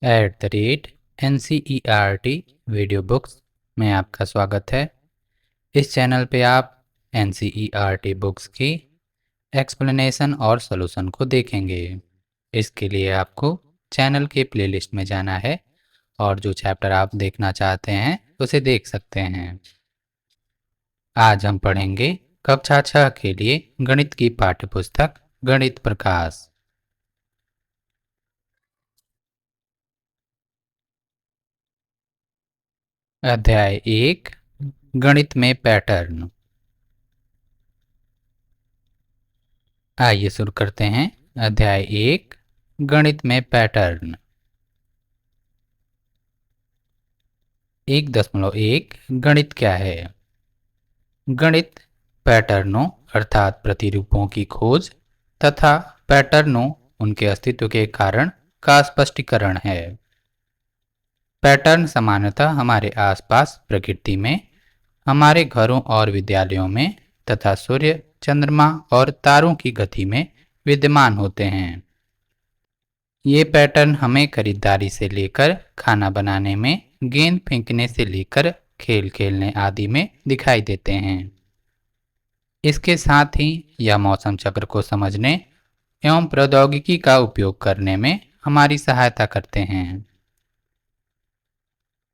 NCERT video books में आपका स्वागत है। इस चैनल पे आप NCERT बुक्स की एक्सप्लेनेशन और सॉल्यूशन को देखेंगे। इसके लिए आपको चैनल के प्लेलिस्ट में जाना है और जो चैप्टर आप देखना चाहते हैं उसे देख सकते हैं। आज हम पढ़ेंगे कक्षा 6 के लिए गणित की पाठ्यपुस्तक गणित प्रकाश। अध्याय 1 गणित में पैटर्न। आइए शुरू करते हैं। अध्याय 1 गणित में पैटर्न। 1.1 गणित क्या है? गणित पैटर्नों अर्थात प्रतिरूपों की खोज तथा पैटर्नों उनके अस्तित्व के कारण का स्पष्टीकरण है। पैटर्न सामान्यतः हमारे आसपास प्रकृति में, हमारे घरों और विद्यालयों में तथा सूर्य, चंद्रमा और तारों की गति में विद्यमान होते हैं। ये पैटर्न हमें खरीदारी से लेकर खाना बनाने में, गेंद फेंकने से लेकर खेल खेलने आदि में दिखाई देते हैं। इसके साथ ही यह मौसम चक्र को समझने एवं प्रौद्योगिकी का उपयोग करने में हमारी सहायता करते हैं।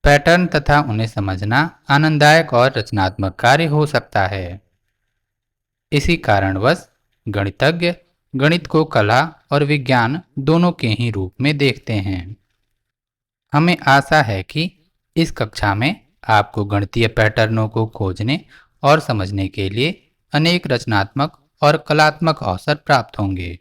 पैटर्न तथा उन्हें समझना आनंददायक और रचनात्मक कार्य हो सकता है। इसी कारणवश गणितज्ञ गणित को कला और विज्ञान दोनों के ही रूप में देखते हैं। हमें आशा है कि इस कक्षा में आपको गणितीय पैटर्नों को खोजने और समझने के लिए अनेक रचनात्मक और कलात्मक अवसर प्राप्त होंगे।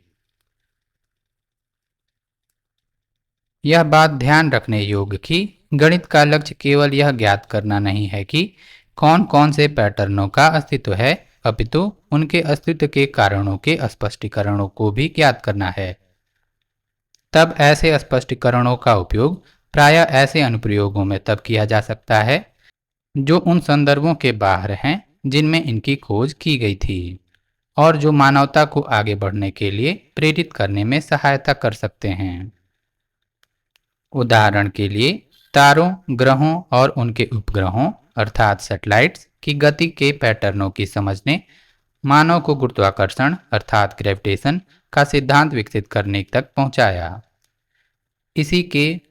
यह बात ध्यान रखने योग्य कि गणित का लक्ष्य केवल यह ज्ञात करना नहीं है कि कौन कौन से पैटर्नों का अस्तित्व है, अपितु उनके अस्तित्व के कारणों के स्पष्टीकरणों को भी ज्ञात करना है। तब ऐसे स्पष्टीकरणों का उपयोग प्रायः ऐसे अनुप्रयोगों में तब किया जा सकता है जो उन संदर्भों के बाहर हैं जिनमें इनकी खोज की गई थी और जो मानवता को आगे बढ़ने के लिए प्रेरित करने में सहायता कर सकते हैं। उदाहरण के लिए तारों, ग्रहों और उनके उपग्रहों अर्थात सैटेलाइट्स की गति के पैटर्नों की समझने मानव को गुरुत्वाकर्षण अर्थात ग्रेविटेशन का सिद्धांत विकसित करने तक पहुंचाया। इसी के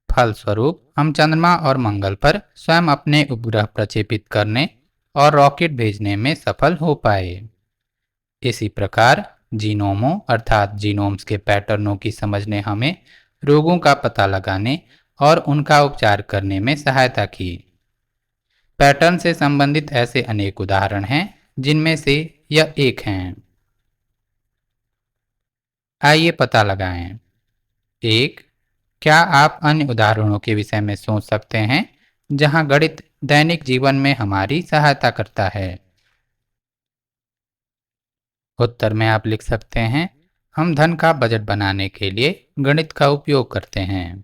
फलस्वरूप हम चंद्रमा और मंगल पर स्वयं अपने उपग्रह प्रक्षेपित करने और रॉकेट भेजने में सफल हो पाए। इसी प्रकार जीनोमों अर्थात जीनोम्स के पैटर्नों की समझने हमें रोगों का पता लगाने और उनका उपचार करने में सहायता की। पैटर्न से संबंधित ऐसे अनेक उदाहरण हैं जिनमें से यह एक हैं। आइए पता लगाएं। 1. क्या आप अन्य उदाहरणों के विषय में सोच सकते हैं जहां गणित दैनिक जीवन में हमारी सहायता करता है? उत्तर में आप लिख सकते हैं, हम धन का बजट बनाने के लिए गणित का उपयोग करते हैं।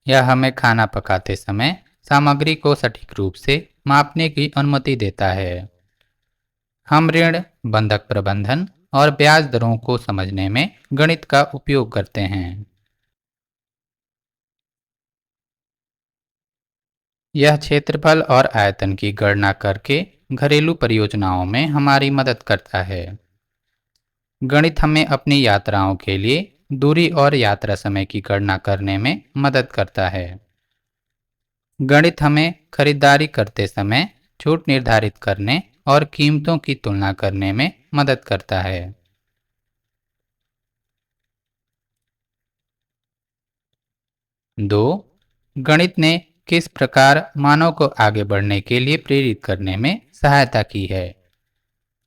यह हमें खाना पकाते समय सामग्री को सटीक रूप से मापने की अनुमति देता है। हम ऋण, बंधक प्रबंधन और ब्याज दरों को समझने में गणित का उपयोग करते हैं। यह क्षेत्रफल और आयतन की गणना करके घरेलू परियोजनाओं में हमारी मदद करता है। गणित हमें अपनी यात्राओं के लिए दूरी और यात्रा समय की गणना करने में मदद करता है। गणित हमें खरीदारी करते समय छूट निर्धारित करने और कीमतों की तुलना करने में मदद करता है। 2. गणित ने किस प्रकार मानव को आगे बढ़ने के लिए प्रेरित करने में सहायता की है?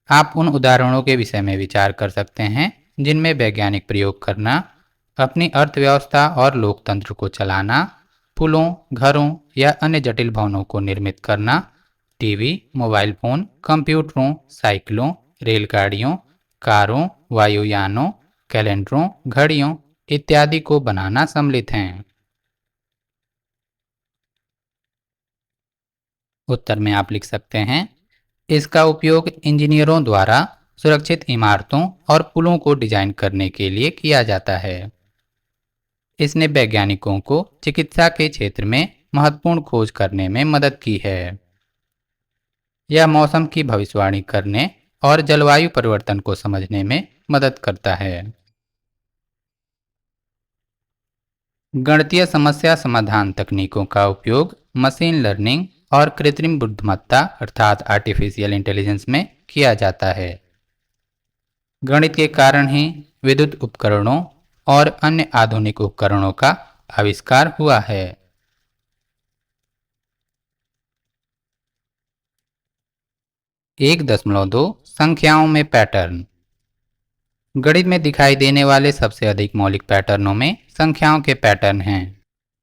आप उन उदाहरणों के विषय में विचार कर सकते हैं जिनमें वैज्ञानिक प्रयोग करना, अपनी अर्थव्यवस्था और लोकतंत्र को चलाना, पुलों, घरों या अन्य जटिल भवनों को निर्मित करना, टीवी, मोबाइल फोन, कंप्यूटरों, साइकिलों, रेलगाड़ियों, कारों, वायुयानों, कैलेंडरों, घड़ियों इत्यादि को बनाना सम्मिलित हैं। उत्तर में आप लिख सकते हैं, इसका उपयोग इंजीनियरों द्वारा सुरक्षित इमारतों और पुलों को डिजाइन करने के लिए किया जाता है। इसने वैज्ञानिकों को चिकित्सा के क्षेत्र में महत्वपूर्ण खोज करने में मदद की है। यह मौसम की भविष्यवाणी करने और जलवायु परिवर्तन को समझने में मदद करता है। गणितीय समस्या समाधान तकनीकों का उपयोग मशीन लर्निंग और कृत्रिम बुद्धिमत्ता अर्थात आर्टिफिशियल इंटेलिजेंस में किया जाता है। गणित के कारण ही विद्युत उपकरणों और अन्य आधुनिक उपकरणों का आविष्कार हुआ है। 1.2 संख्याओं में पैटर्न। गणित में दिखाई देने वाले सबसे अधिक मौलिक पैटर्नों में संख्याओं के पैटर्न हैं,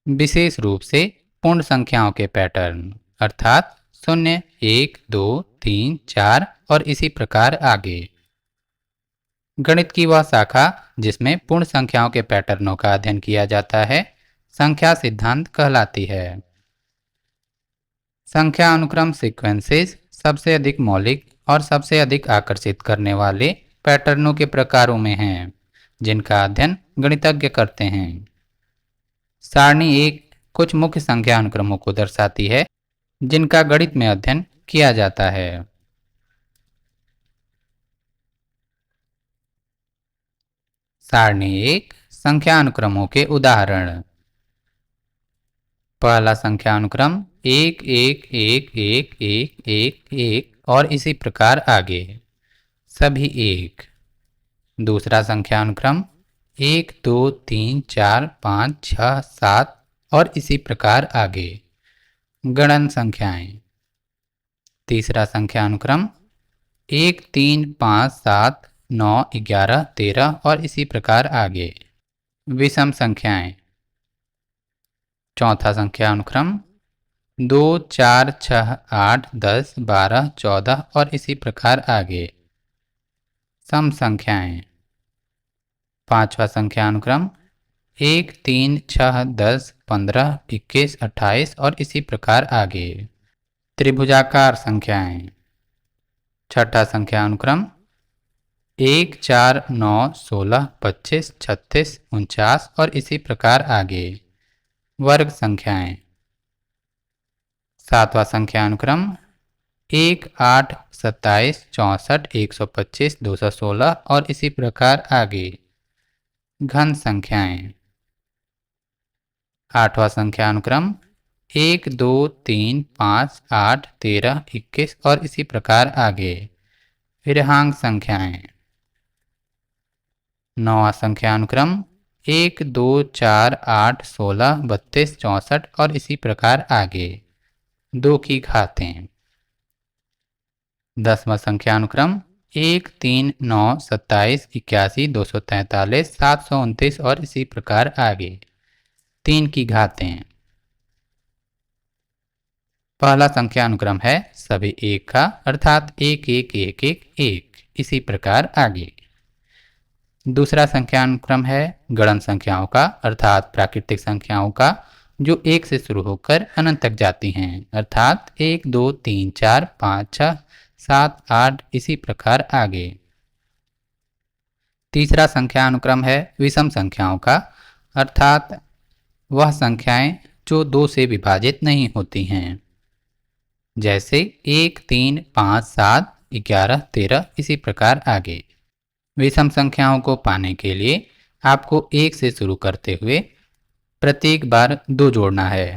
विशेष रूप से पूर्ण संख्याओं के पैटर्न अर्थात 0, 1, 2, 3, 4 और इसी प्रकार आगे। गणित की वह शाखा जिसमें पूर्ण संख्याओं के पैटर्नों का अध्ययन किया जाता है संख्या सिद्धांत कहलाती है। संख्या अनुक्रम सीक्वेंसेस सबसे अधिक मौलिक और सबसे अधिक आकर्षित करने वाले पैटर्नों के प्रकारों में हैं, जिनका अध्ययन गणितज्ञ करते हैं। सारणी एक कुछ मुख्य संख्या अनुक्रमों को दर्शाती है जिनका गणित में अध्ययन किया जाता है। सारणी एक संख्या अनुक्रमों के उदाहरण। पहला संख्या अनुक्रम 1 1 1 1 1 1 1 और इसी प्रकार आगे, सभी एक। दूसरा संख्या अनुक्रम 1 2 3 4 5 6 7 और इसी प्रकार आगे, गणन संख्याएं। तीसरा संख्या अनुक्रम 1 3 5 7 9 11 13 और इसी प्रकार आगे, विषम संख्याएं। चौथा संख्या अनुक्रम 2 4 6 8 10 12 14 और इसी प्रकार आगे, सम संख्याएं। पांचवा संख्या अनुक्रम 1 3 6 10 15 21 28 और इसी प्रकार आगे, त्रिभुजाकार संख्याएं। छठा संख्या अनुक्रम 1 4 9 16 25 36 49 और इसी प्रकार आगे, वर्ग संख्याएं। सातवां संख्या अनुक्रम 1 8 27 64 125 216 और इसी प्रकार आगे, घन संख्याएं। आठवां संख्या अनुक्रम 1 2 3 5 8 13 21 और इसी प्रकार आगे, ऋणांक संख्याएं। नौवां संख्या अनुक्रम 1 2 4 8 16 32 64 और इसी प्रकार आगे, 2 की घातें। 10वां संख्या अनुक्रम 1 3 9 27 81 243 729 और इसी प्रकार आगे, 3 की घातें। पहला संख्या अनुक्रम है सभी एक का अर्थात 1 1 1 1 1 इसी प्रकार आगे। दूसरा संख्या अनुक्रम है गणन संख्याओं का अर्थात प्राकृतिक संख्याओं का जो 1 से शुरू होकर अनंत तक जाती हैं अर्थात 1 2 3 4 5 6 7 8 इसी प्रकार आगे। तीसरा संख्या अनुक्रम है विषम संख्याओं का अर्थात वह संख्याएं जो 2 से विभाजित नहीं होती हैं, जैसे 1 3 5 7 11 13 इसी प्रकार आगे। विषम संख्याओं को पाने के लिए आपको 1 से शुरू करते हुए प्रत्येक बार 2 जोड़ना है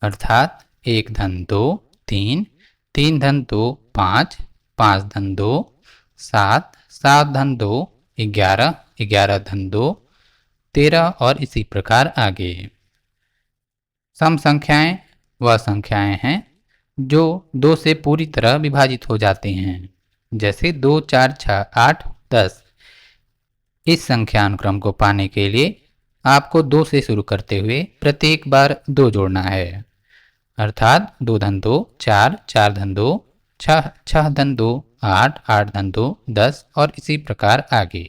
अर्थात 1 धन 2 3 3 धन 2 5 5 धन 2 7 7 धन 2 11 11 धन 2 13 और इसी प्रकार आगे। सम संख्याएं वह संख्याएं हैं जो 2 से पूरी तरह विभाजित हो जाती हैं, जैसे 2 4 6 8 10। इस संख्या अनुक्रम को पाने के लिए आपको 2 से शुरू करते हुए प्रत्येक बार 2 जोड़ना है अर्थात 2 धन 2 4 4 धन 2 6 6 धन 2 8 8 धन 2 10 और इसी प्रकार आगे।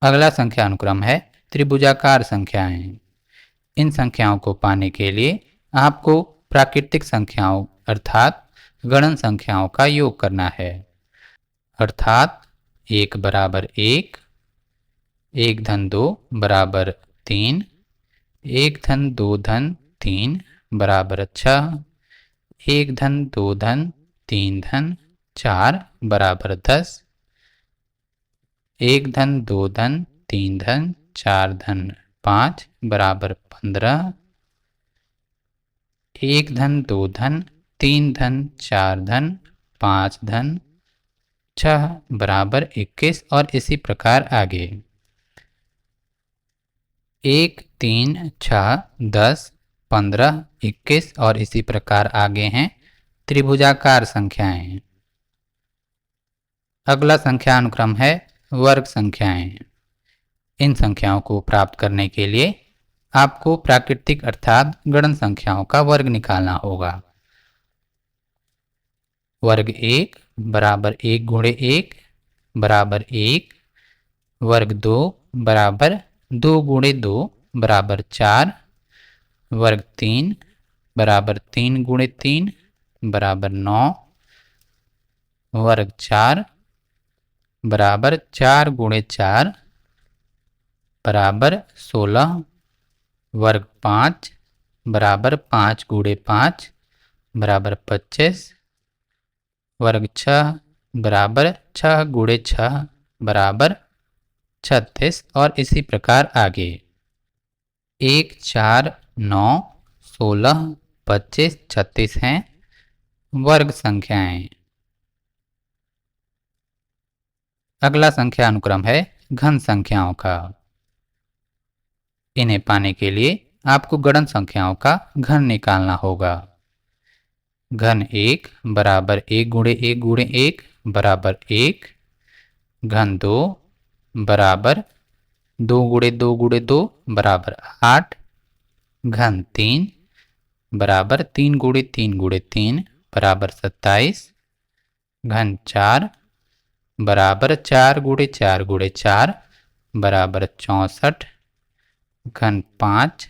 अगला संख्या अनुक्रम है त्रिभुजाकार संख्याएं। इन संख्याओं को पाने के लिए आपको प्राकृतिक संख्याओं अर्थात गणन संख्याओं का योग करना है अर्थात 1 बराबर 1 1 धन 2 बराबर 3, 1 धन 2 धन 3 बराबर 6, 1 धन 2 धन 3 धन 4 बराबर 10, 1 धन 2 धन 3 धन 4 धन 5 बराबर 15, 1 धन 2 धन 3 धन 4 धन 5 धन 6 बराबर 21 और इसी प्रकार आगे। 1, 3, 6, 10, 15, 21 और इसी प्रकार आगे हैं त्रिभुजाकार संख्याएं। अगला संख्या अनुक्रम है वर्ग संख्याएं। इन संख्याओं को प्राप्त करने के लिए आपको प्राकृतिक अर्थात गणन संख्याओं का वर्ग निकालना होगा। वर्ग 1 बराबर 1 गुणे 1 बराबर 1, वर्ग 2 बराबर 2 गुणे 2 बराबर 4, वर्ग 3 बराबर 3 गुणे 3 बराबर 9, वर्ग 4 बराबर 4 गुणे 4 बराबर 16, वर्ग 5 बराबर 5 गुणे 5 बराबर 25, वर्ग 6 बराबर 6 गुणे 6 बराबर 36 और इसी प्रकार आगे। 1, 4, 9, 16, 25, 36 हैं वर्ग संख्याएं। अगला संख्या अनुक्रम है घन संख्याओं का। इन्हें पाने के लिए आपको गणन संख्याओं का घन निकालना होगा। घन 1 बराबर 1 गुणे 1 गुणे 1 बराबर 1, घन 2 बराबर 2 गुणे 2 गुणे 2 बराबर 8, घन 3 बराबर 3 गुणे 3 गुणे 3 बराबर 27, घन 4 बराबर 4 गुणे 4 गुणे 4 बराबर 64, घन 5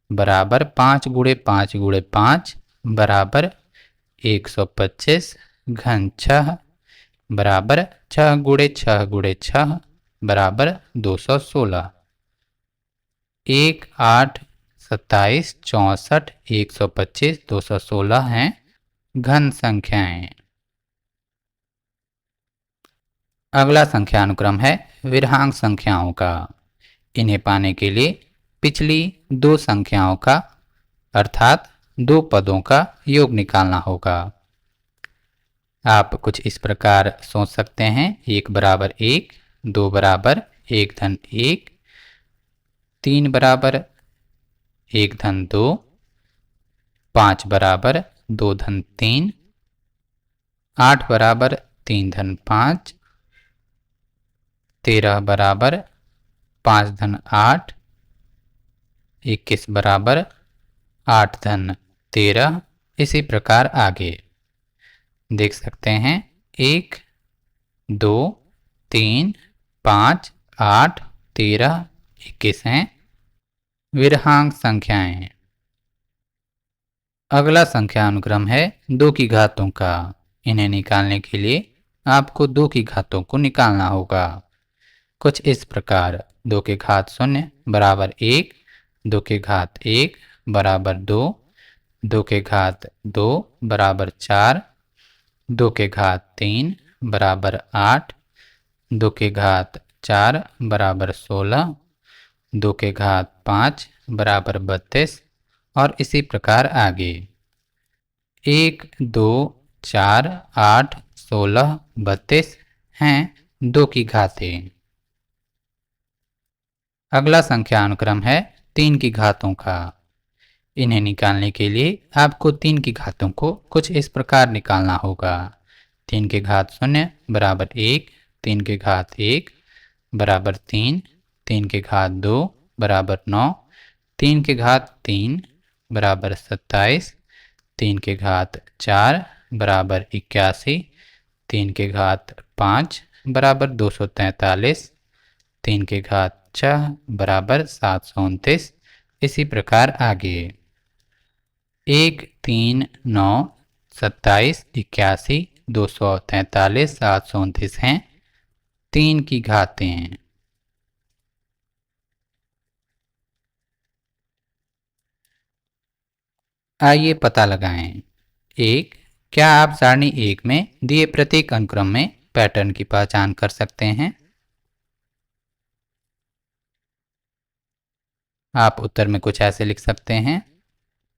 बराबर 5 गुणे 5 गुणे 5 बराबर 125, घन 6 बराबर 6 गुणे 6 गुणे 6 बराबर 216। 1, 8, 27, 64, 125, 216 हैं घन संख्याएं। अगला संख्या अनुक्रम है विरहांक संख्याओं का। इन्हें पाने के लिए पिछली दो संख्याओं का अर्थात दो पदों का योग निकालना होगा। आप कुछ इस प्रकार सोच सकते हैं। 1 बराबर 1, 2 बराबर 1 धन 1, 3 बराबर 1 धन 2, 5 बराबर 2 धन 3, 8 बराबर 3 धन 5, 13 बराबर 5 धन 8, 21 बराबर 8 धन 13, इसी प्रकार आगे देख सकते हैं। 1, 2, 3, 5, 8, 13, 21 हैं विरहांक संख्याएं। अगला संख्या अनुक्रम है 2 की घातों का। इन्हें निकालने के लिए आपको 2 की घातों को निकालना होगा कुछ इस प्रकार। 2 के घात 0 बराबर 1, 2 के घात 1 बराबर 2, 2 के घात 2 बराबर 4, 2 के घात 3 बराबर 8, 2 के घात 4 बराबर 16, 2 के घात 5 बराबर 32 और इसी प्रकार आगे। 1, 2, 4, 8, 16, 32 हैं 2 की घातें। अगला संख्या अनुक्रम है 3 की घातों का। इन्हें निकालने के लिए आपको 3 की घातों को कुछ इस प्रकार निकालना होगा। 3 के घात 0 बराबर 1, 3 के घात 1 बराबर 3, 3 के घात 2 बराबर 9, 3 के घात 3 बराबर 27, 3 के घात 4 बराबर 81, 3 के घात 5 बराबर 243, 3 के घात 6 बराबर 729, इसी प्रकार आगे। 1, 3, 9, 27, 81, 243, 729 हैं 3 की घातें। आइए पता लगाएं। एक, क्या आप सारणी एक में दिए प्रत्येक अनुक्रम में पैटर्न की पहचान कर सकते हैं? आप उत्तर में कुछ ऐसे लिख सकते हैं।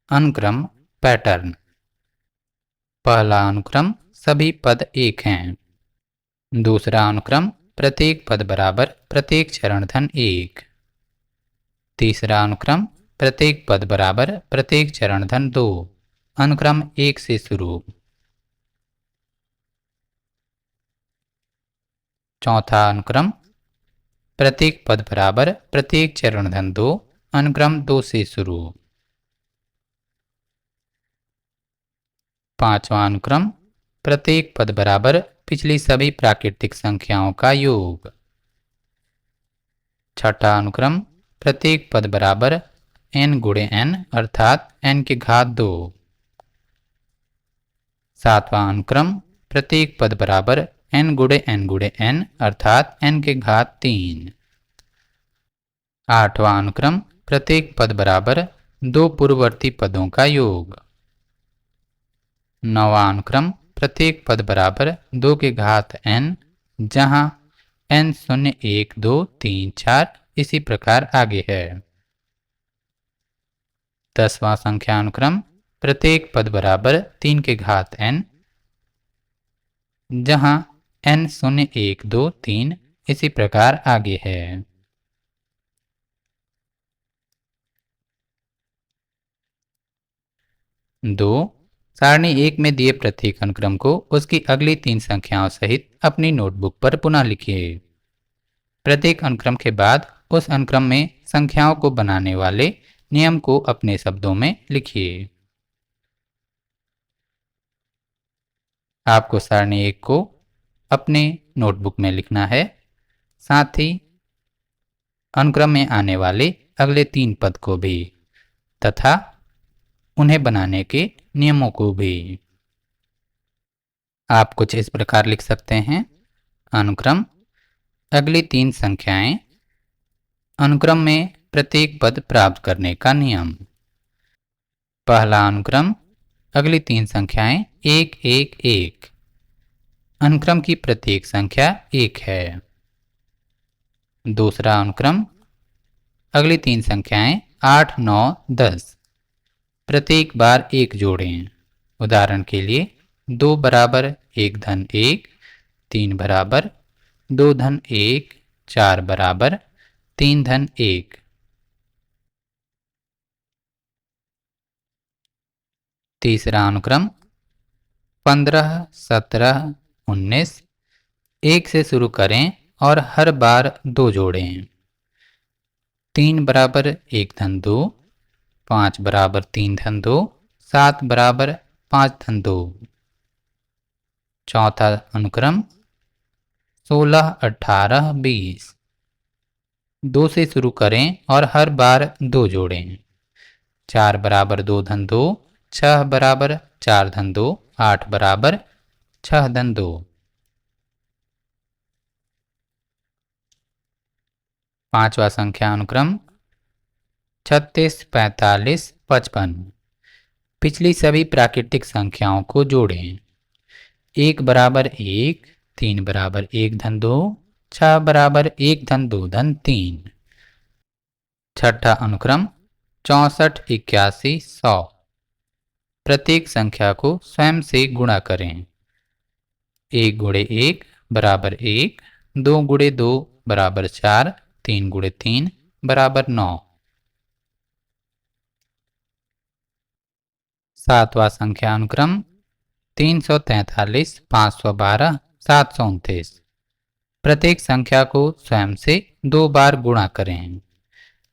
अनुक्रम पैटर्न। पहला अनुक्रम सभी पद एक हैं। दूसरा अनुक्रम प्रत्येक पद बराबर प्रत्येक चरण धन एक। तीसरा अनुक्रम प्रत्येक पद बराबर प्रत्येक चरण धन दो। अनुक्रम एक से शुरू। चौथा अनुक्रम प्रत्येक पद बराबर प्रत्येक चरण धन दो। अनुक्रम दो से शुरू। पांचवा अनुक्रम प्रत्येक पद बराबर पिछली सभी प्राकृतिक संख्याओं का योग। छठा अनुक्रम प्रत्येक पद बराबर n गुणे n अर्थात n की घात दो। सातवां अनुक्रम प्रत्येक पद बराबर n गुणे n अर्थात n की घात तीन। आठवां अनुक्रम प्रत्येक पद बराबर दो पूर्ववर्ती पदों का योग। नौवां अनुक्रम प्रत्येक पद बराबर दो की घात n, जहां n 0 1 2 3 4 इसी प्रकार आगे है। 10वां संख्या अनुक्रम प्रत्येक पद बराबर 3 की घात n, जहां n 0 1 2 3 इसी प्रकार आगे है। दो, सारणी एक में दिए प्रत्येक अनुक्रम को उसकी अगली तीन संख्याओं सहित अपनी नोटबुक पर पुनः लिखिए। प्रत्येक अनुक्रम के बाद उस अनुक्रम में संख्याओं को बनाने वाले नियम को अपने शब्दों में लिखिए। आपको सारणी एक को अपने नोटबुक में लिखना है, साथ ही अनुक्रम में आने वाले अगले तीन पद को भी तथा उन्हें बनाने के नियमों को भी। आप कुछ इस प्रकार लिख सकते हैं। अनुक्रम अगली तीन संख्याएं। अनुक्रम में प्रत्येक पद प्राप्त करने का नियम। पहला अनुक्रम अगली तीन संख्याएं एक एक एक। अनुक्रम की प्रत्येक संख्या एक है। दूसरा अनुक्रम अगली तीन संख्याएं 8 9 10। प्रत्येक बार एक जोड़ें। उदाहरण के लिए 2 बराबर 1 धन 1, 3 बराबर 2 धन 1, 4 बराबर 3 धन 1। तीसरा अनुक्रम 15 17 19। एक से शुरू करें और हर बार दो जोड़ें। 3 बराबर 1 धन 2, 5 बराबर 3 धन 2, 7 बराबर 5 धन 2। चौथा अनुक्रम 16 18 20। 2 से शुरू करें और हर बार दो जोड़ें। 4 बराबर 2 धन 2, 6 बराबर 4 धन 2, 8 बराबर 6 धन 2। पांचवा संख्या अनुक्रम 36 45 55। पिछली सभी प्राकृतिक संख्याओं को जोड़ें। 1 बराबर 1, 3 बराबर 1 धन 2, 6 बराबर 1 धन 2 धन 3। छठा अनुक्रम 64 81 100। प्रत्येक संख्या को स्वयं से गुणा करें। 1 गुणे 1 बराबर 1, 2 गुणे 2 बराबर 4, 3 गुणे 3 बराबर 9। सातवां संख्या अनुक्रम 343 512 729। प्रत्येक संख्या को स्वयं से दो बार गुणा करें।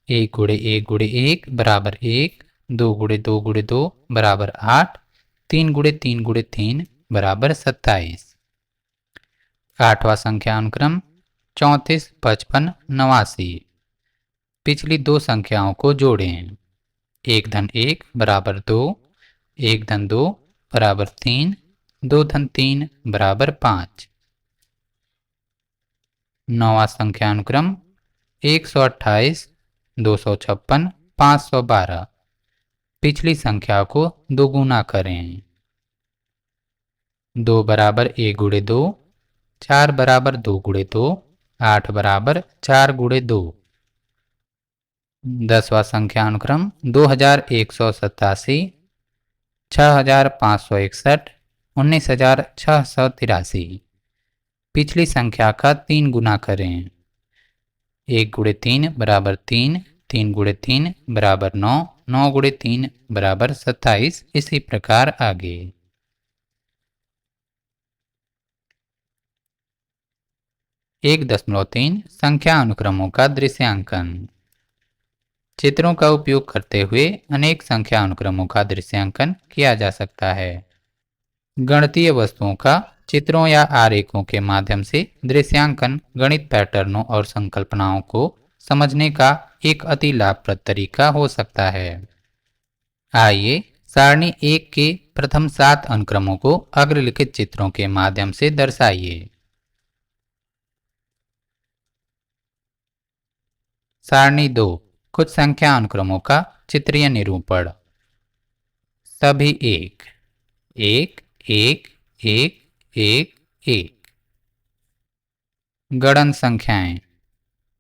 1 गुणे 1 गुणे 1 बराबर 1, 2 गुणे 2 गुणे 2 बराबर 8, 3 गुणे 3 गुणे 3 बराबर 27। आठवां संख्या अनुक्रम 34 55 89। पिछली दो संख्याओं को जोड़ें। 1 धन 1 बराबर 2, 1 धन 2 बराबर 3, 2 धन 3 बराबर 5। नौवां संख्या अनुक्रम 128 256 512। पिछली संख्या को दोगुना करें। 2 बराबर 1 गुणे 2, 4 बराबर 2 गुणे 2, 8 बराबर 4 गुणे 2। 10वां संख्या अनुक्रम 2187, 6561, 19683। पिछली संख्या का 3 गुना करें। 1 गुणे 3 बराबर 3, 3 गुणे 3 बराबर 9, 9 गुणे 3 बराबर 27। इसी प्रकार आगे। 1.3 संख्या अनुक्रमों का दृश्यांकन। चित्रों का उपयोग करते हुए अनेक संख्या अनुक्रमों का दृश्यांकन किया जा सकता है। गणितीय वस्तुओं का चित्रों या आरेखों के माध्यम से दृश्यांकन गणित पैटर्नों और संकल्पनाओं को समझने का एक अति लाभप्रद तरीका हो सकता है। आइए सारणी 1 के प्रथम 7 अनुक्रमों को अग्रलिखित चित्रों के माध्यम से दर्शाइए। सारणी 2 कुछ संख्या अनुक्रमों का चित्रीय निरूपण। सभी एक, एक, एक, एक, एक, एक। गणन संख्याएं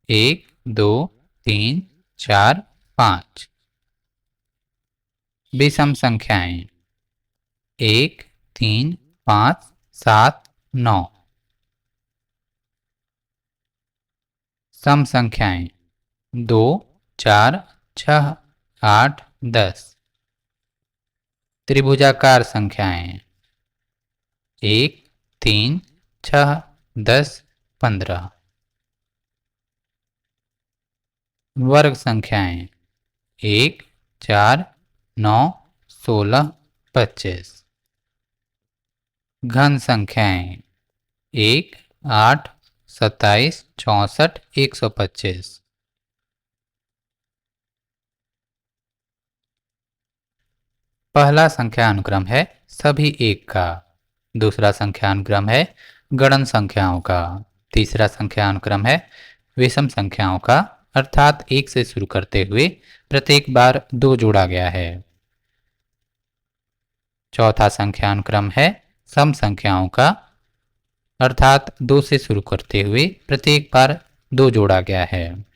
1, 2, 3, 4, 5। विषम संख्याएं 1, 3, 5, 7, 9। सम संख्याएं 2, 4, 6, 8, 10। त्रिभुजाकार संख्याएं 1, 3, 6, 10, 15। वर्ग संख्याएं 1, 4, 9, 16, 25। घन संख्याएं 1, 8, 27, 64, 125। पहला संख्या अनुक्रम है सभी एक का। दूसरा संख्या अनुक्रम है गणन संख्याओं का। तीसरा संख्या अनुक्रम है विषम संख्याओं का, अर्थात 1 से शुरू करते हुए प्रत्येक बार 2 जोड़ा गया है। चौथा संख्या अनुक्रम है सम संख्याओं का, अर्थात 2 से शुरू करते हुए प्रत्येक बार 2 जोड़ा गया है।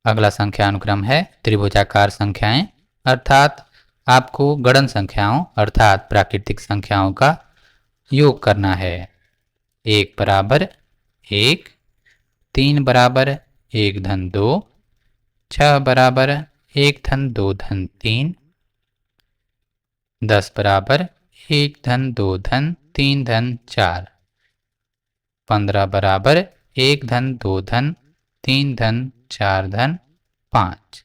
अगला संख्या अनुक्रम है त्रिभुजाकार संख्याएं, अर्थात आपको गणन संख्याओं अर्थात प्राकृतिक संख्याओं का योग करना है। 1 बराबर 1, 3 बराबर 1 धन 2, 6 बराबर 1 धन 2 धन 3, 10 बराबर 1 धन 2 धन 3 धन 4, 15 बराबर 1 धन 2 धन 3 धन 4 धन 5।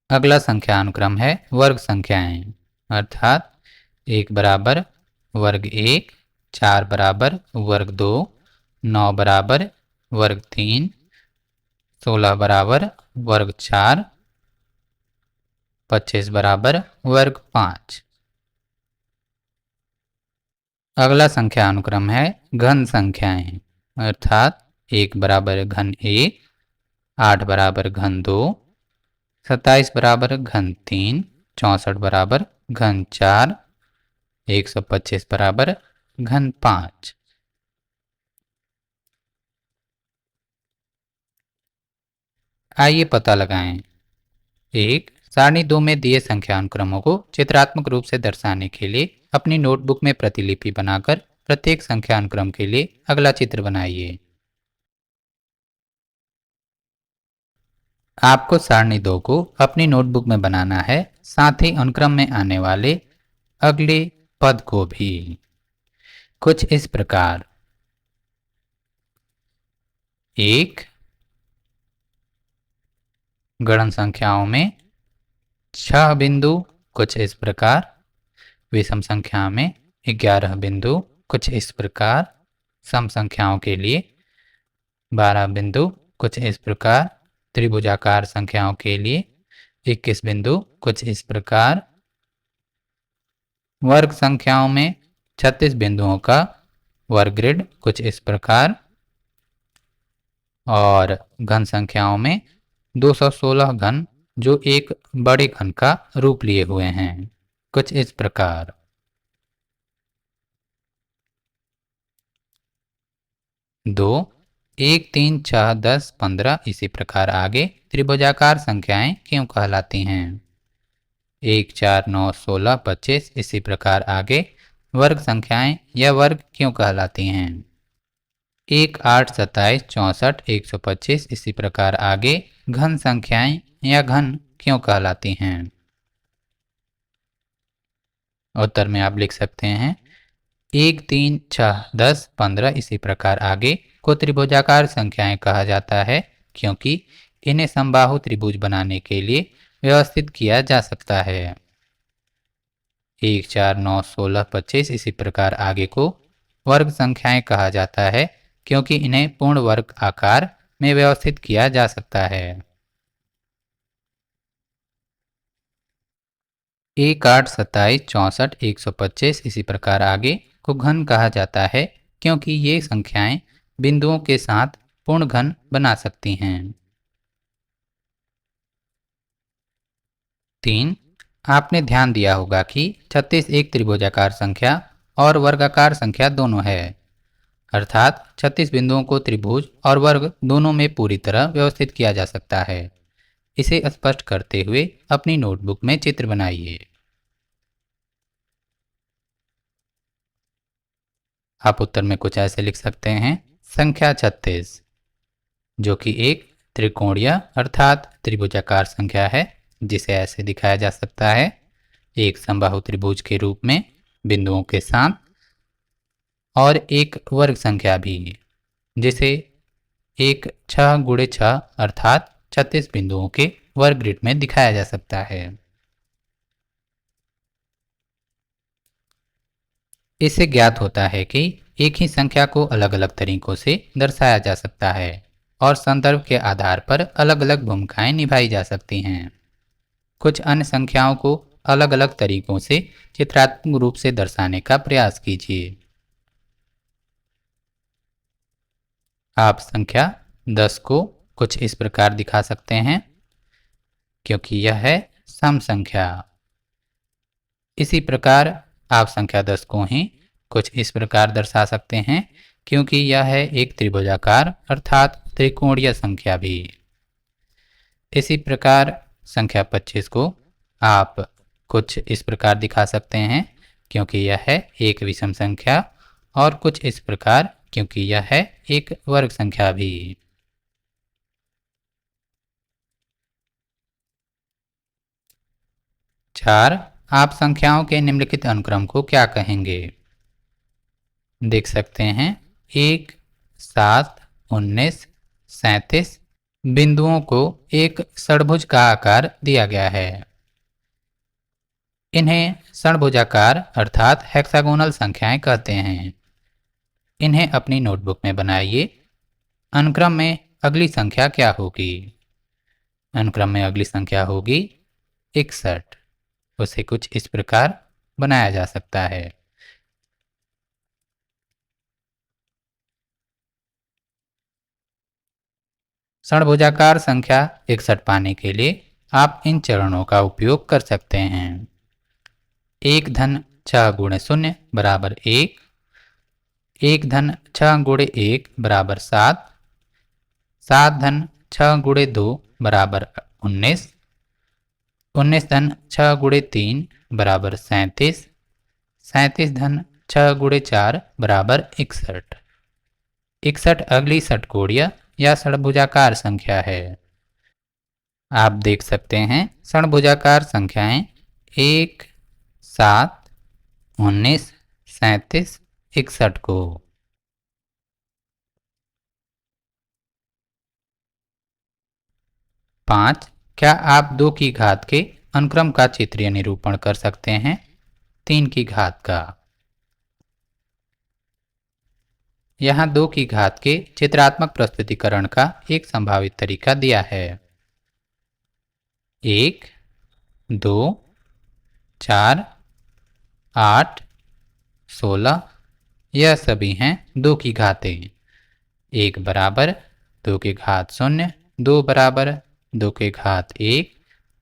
अगला संख्या अनुक्रम है वर्ग संख्याएं, अर्थात 1 बराबर वर्ग 1, 4 बराबर वर्ग 2, 9 बराबर वर्ग 3, 16 बराबर वर्ग 4, 25 बराबर वर्ग 5। अगला संख्या अनुक्रम है घन संख्याएं, अर्थात 1 बराबर घन 1, 8 बराबर घन 2, 27 बराबर घन 3, 64 बराबर घन 4, 125 बराबर घन 5। आइए पता लगाएं। 1 सारणी 2 में दिए संख्या अनुक्रमों को चित्रात्मक रूप से दर्शाने के लिए अपनी नोटबुक में प्रतिलिपि बनाकर प्रत्येक संख्या अनुक्रम के लिए अगला चित्र बनाइए। आपको सारणी 2 को अपनी नोटबुक में बनाना है, साथ ही अनुक्रम में आने वाले अगले पद को भी। कुछ इस प्रकार 1 गणन संख्याओं में 6 बिंदु कुछ इस प्रकार, विषम संख्या में 11 बिंदु कुछ इस प्रकार, सम संख्याओं के लिए 12 बिंदु कुछ इस प्रकार, त्रिभुजाकार संख्याओं के लिए 21 बिंदु कुछ इस प्रकार, वर्ग संख्याओं में 36 बिंदुओं का वर्ग ग्रिड कुछ इस प्रकार और घन संख्याओं में 216 घन जो एक बड़े घन का रूप लिए हुए हैं, कुछ इस प्रकार। 2, 1, 3, 6, 10, 15 इसी प्रकार आगे त्रिभुजाकार संख्याएं क्यों कहलाती हैं? 1, 4, 9, 16, 25 इसी प्रकार आगे वर्ग संख्याएं या वर्ग क्यों कहलाती हैं? 1, 8, 27, 64, 125 इसी प्रकार आगे घन संख्याएं या घन क्यों कहलाती हैं? उत्तर में आप लिख सकते हैं 1, 3, 6, 10, 15 इसी प्रकार आगे को त्रिभुजाकार संख्याएं कहा जाता है क्योंकि इन्हें समबाहु त्रिभुज बनाने के लिए व्यवस्थित किया जा सकता है। 1, 4, 9, 16, 25 इसी प्रकार आगे को वर्ग संख्याएं कहा जाता है क्योंकि इन्हें पूर्ण वर्ग आकार में व्यवस्थित किया जा सकता है। 1, 8, 27, 64, 125 इसी प्रकार आगे को घन कहा जाता है क्योंकि ये संख्याएं बिंदुओं के साथ पूर्ण घन बना सकती हैं। 3, आपने ध्यान दिया होगा कि 36 एक त्रिभुजाकार संख्या और वर्गाकार संख्या दोनों है, अर्थात 36 बिंदुओं को त्रिभुज और वर्ग दोनों में पूरी तरह व्यवस्थित किया जा सकता है। इसे स्पष्ट करते हुए अपनी नोटबुक में चित्र बनाइए। आप उत्तर में कुछ ऐसे लिख सकते हैं। संख्या 36 जो कि एक त्रिकोणीय अर्थात त्रिभुजाकार संख्या है, जिसे ऐसे दिखाया जा सकता है एक समबाहु त्रिभुज के रूप में बिंदुओं के साथ, और एक वर्ग संख्या भी जिसे एक 6x6 अर्थात 36 बिंदुओं के वर्ग ग्रिड में दिखाया जा सकता है। इससे ज्ञात होता है कि एक ही संख्या को अलग अलग तरीकों से दर्शाया जा सकता है और संदर्भ के आधार पर अलग अलग भूमिकाएं निभाई जा सकती हैं। कुछ अन्य संख्याओं को अलग अलग तरीकों से चित्रात्मक रूप से दर्शाने का प्रयास कीजिए। आप संख्या 10 को कुछ इस प्रकार दिखा सकते हैं क्योंकि यह है सम संख्या। इसी प्रकार आप संख्या 10 को ही कुछ इस प्रकार दर्शा सकते हैं क्योंकि यह है एक त्रिभुजाकार अर्थात त्रिकोणीय संख्या भी। इसी प्रकार संख्या 25 को आप कुछ इस प्रकार दिखा सकते हैं क्योंकि यह है एक विषम संख्या, और कुछ इस प्रकार क्योंकि यह है एक वर्ग संख्या भी। चार, आप संख्याओं के निम्नलिखित अनुक्रम को क्या कहेंगे? देख सकते हैं 1, 7, 19, 37 बिंदुओं को एक षड्भुज का आकार दिया गया है। इन्हें षड्भुजाकार अर्थात हेक्सागोनल संख्याएं कहते हैं। इन्हें अपनी नोटबुक में बनाइए। अनुक्रम में अगली संख्या क्या होगी? अनुक्रम में अगली संख्या होगी 61। उसे कुछ इस प्रकार बनाया जा सकता है। षड्भुजाकार संख्या 61 पाने के लिए आप इन चरणों का उपयोग कर सकते हैं। 1 धन 6 गुणे 0 बराबर 1, 1 धन 6 गुणे 1 बराबर 7, 7 धन 6 गुणे 2 बराबर 19, 19 धन 6 गुणे 3 बराबर 37, 37 धन 6 गुणे 4 बराबर 61। 61 अगली षटकोणीय या षड्भुजाकार संख्या है। आप देख सकते हैं षड्भुजाकार संख्याएं 1, 7, 19, 37, 61 को। 5, क्या आप 2 की घात के अनुक्रम का चित्रीय निरूपण कर सकते हैं 3 की घात का? यहाँ 2 की घात के चित्रात्मक प्रस्तुतिकरण का एक संभावित तरीका दिया है। 1, 2, 4, 8, 16 यह सभी हैं 2 की घातें। 1 बराबर 2 की घात 0, 2 बराबर 2 के घात 1,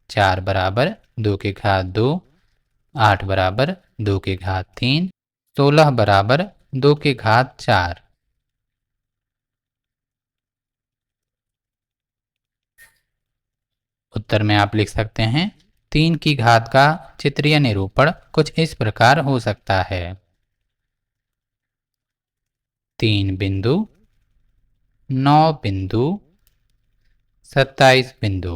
4 बराबर 2 के घात 2, 8 बराबर 2 के घात 3, 16 बराबर 2 के घात 4। उत्तर में आप लिख सकते हैं 3 की घात का चित्रीय निरूपण कुछ इस प्रकार हो सकता है। 3 बिंदु, 9 बिंदु, 27 बिंदु।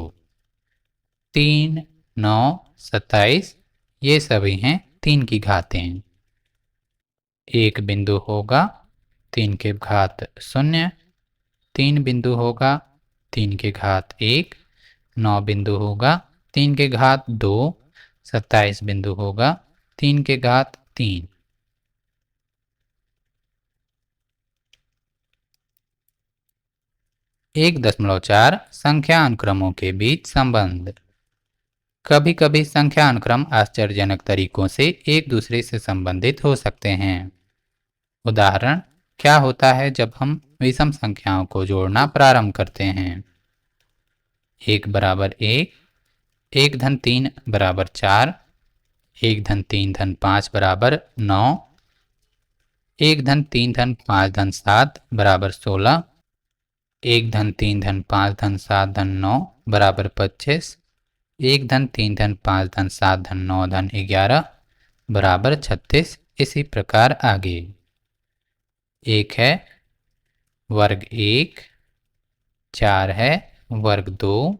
3, 9, 27 ये सभी हैं 3 की घातें। एक बिंदु होगा 3 के घात 0, 3 बिंदु होगा 3 के घात 1, 9 बिंदु होगा 3 के घात 2, 27 बिंदु होगा 3 के घात 3। एक 1.4 संख्या अनुक्रमों के बीच संबंध। कभी कभी संख्या अनुक्रम आश्चर्यजनक तरीकों से एक दूसरे से संबंधित हो सकते हैं। उदाहरण, क्या होता है जब हम विषम संख्याओं को जोड़ना प्रारंभ करते हैं? 1 बराबर 1, 1 धन 3 बराबर 4, 1 धन 3 धन 5 बराबर 9, 1 धन 3 धन 5 धन 7 बराबर 16, 1 धन 3 धन 5 धन 7 धन 9 बराबर 25, 1 धन 3 धन 5 धन 7 धन 9 धन 11 बराबर 36। इसी प्रकार आगे। 1 है वर्ग 1, 4 है वर्ग 2,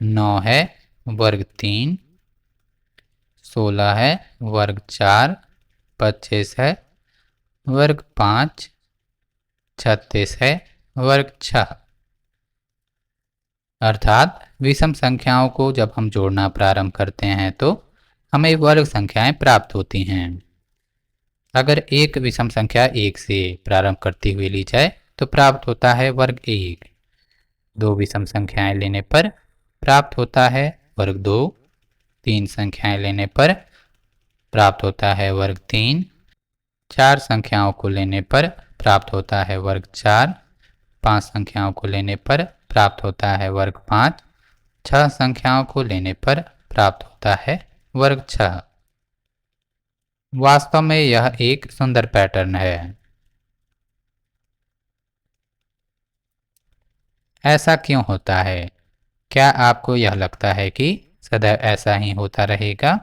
9 है वर्ग 3, 16 है वर्ग 4, 25 है वर्ग 5, 36 है वर्ग 6। अर्थात विषम संख्याओं को जब हम जोड़ना प्रारंभ करते हैं तो हमें वर्ग संख्याएं प्राप्त होती हैं। अगर एक विषम संख्या 1 से प्रारंभ करती हुई ली जाए तो प्राप्त होता है वर्ग 1। दो विषम संख्याएं लेने पर प्राप्त होता है वर्ग 2, 3 संख्याएं लेने पर प्राप्त होता है वर्ग 3, 4 संख्याओं को लेने पर प्राप्त होता है वर्ग 4, 5 संख्याओं को लेने पर प्राप्त होता है वर्ग 5, 6 संख्याओं को लेने पर प्राप्त होता है वर्ग 6। वास्तव में यह एक सुंदर पैटर्न है। ऐसा क्यों होता है? क्या आपको यह लगता है कि सदैव ऐसा ही होता रहेगा?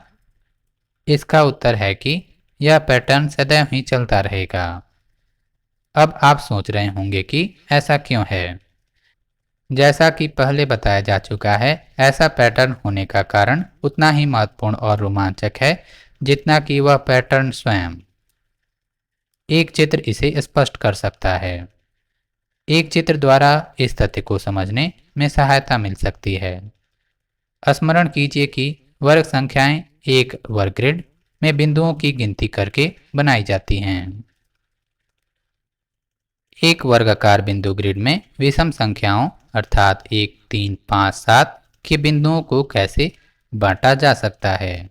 इसका उत्तर है कि यह पैटर्न सदैव ही चलता रहेगा। अब आप सोच रहे होंगे कि ऐसा क्यों है। जैसा कि पहले बताया जा चुका है, ऐसा पैटर्न होने का कारण उतना ही महत्वपूर्ण और रोमांचक है जितना कि वह पैटर्न स्वयं। एक चित्र इसे स्पष्ट कर सकता है। एक चित्र द्वारा इस तथ्य को समझने में सहायता मिल सकती है। स्मरण कीजिए कि वर्ग संख्याएं एक वर्ग ग्रिड में बिंदुओं की गिनती करके बनाई जाती हैं। एक वर्गाकार बिंदु ग्रिड में विषम संख्याओं अर्थात 1, 3, 5, 7 के बिंदुओं को कैसे बांटा जा सकता है?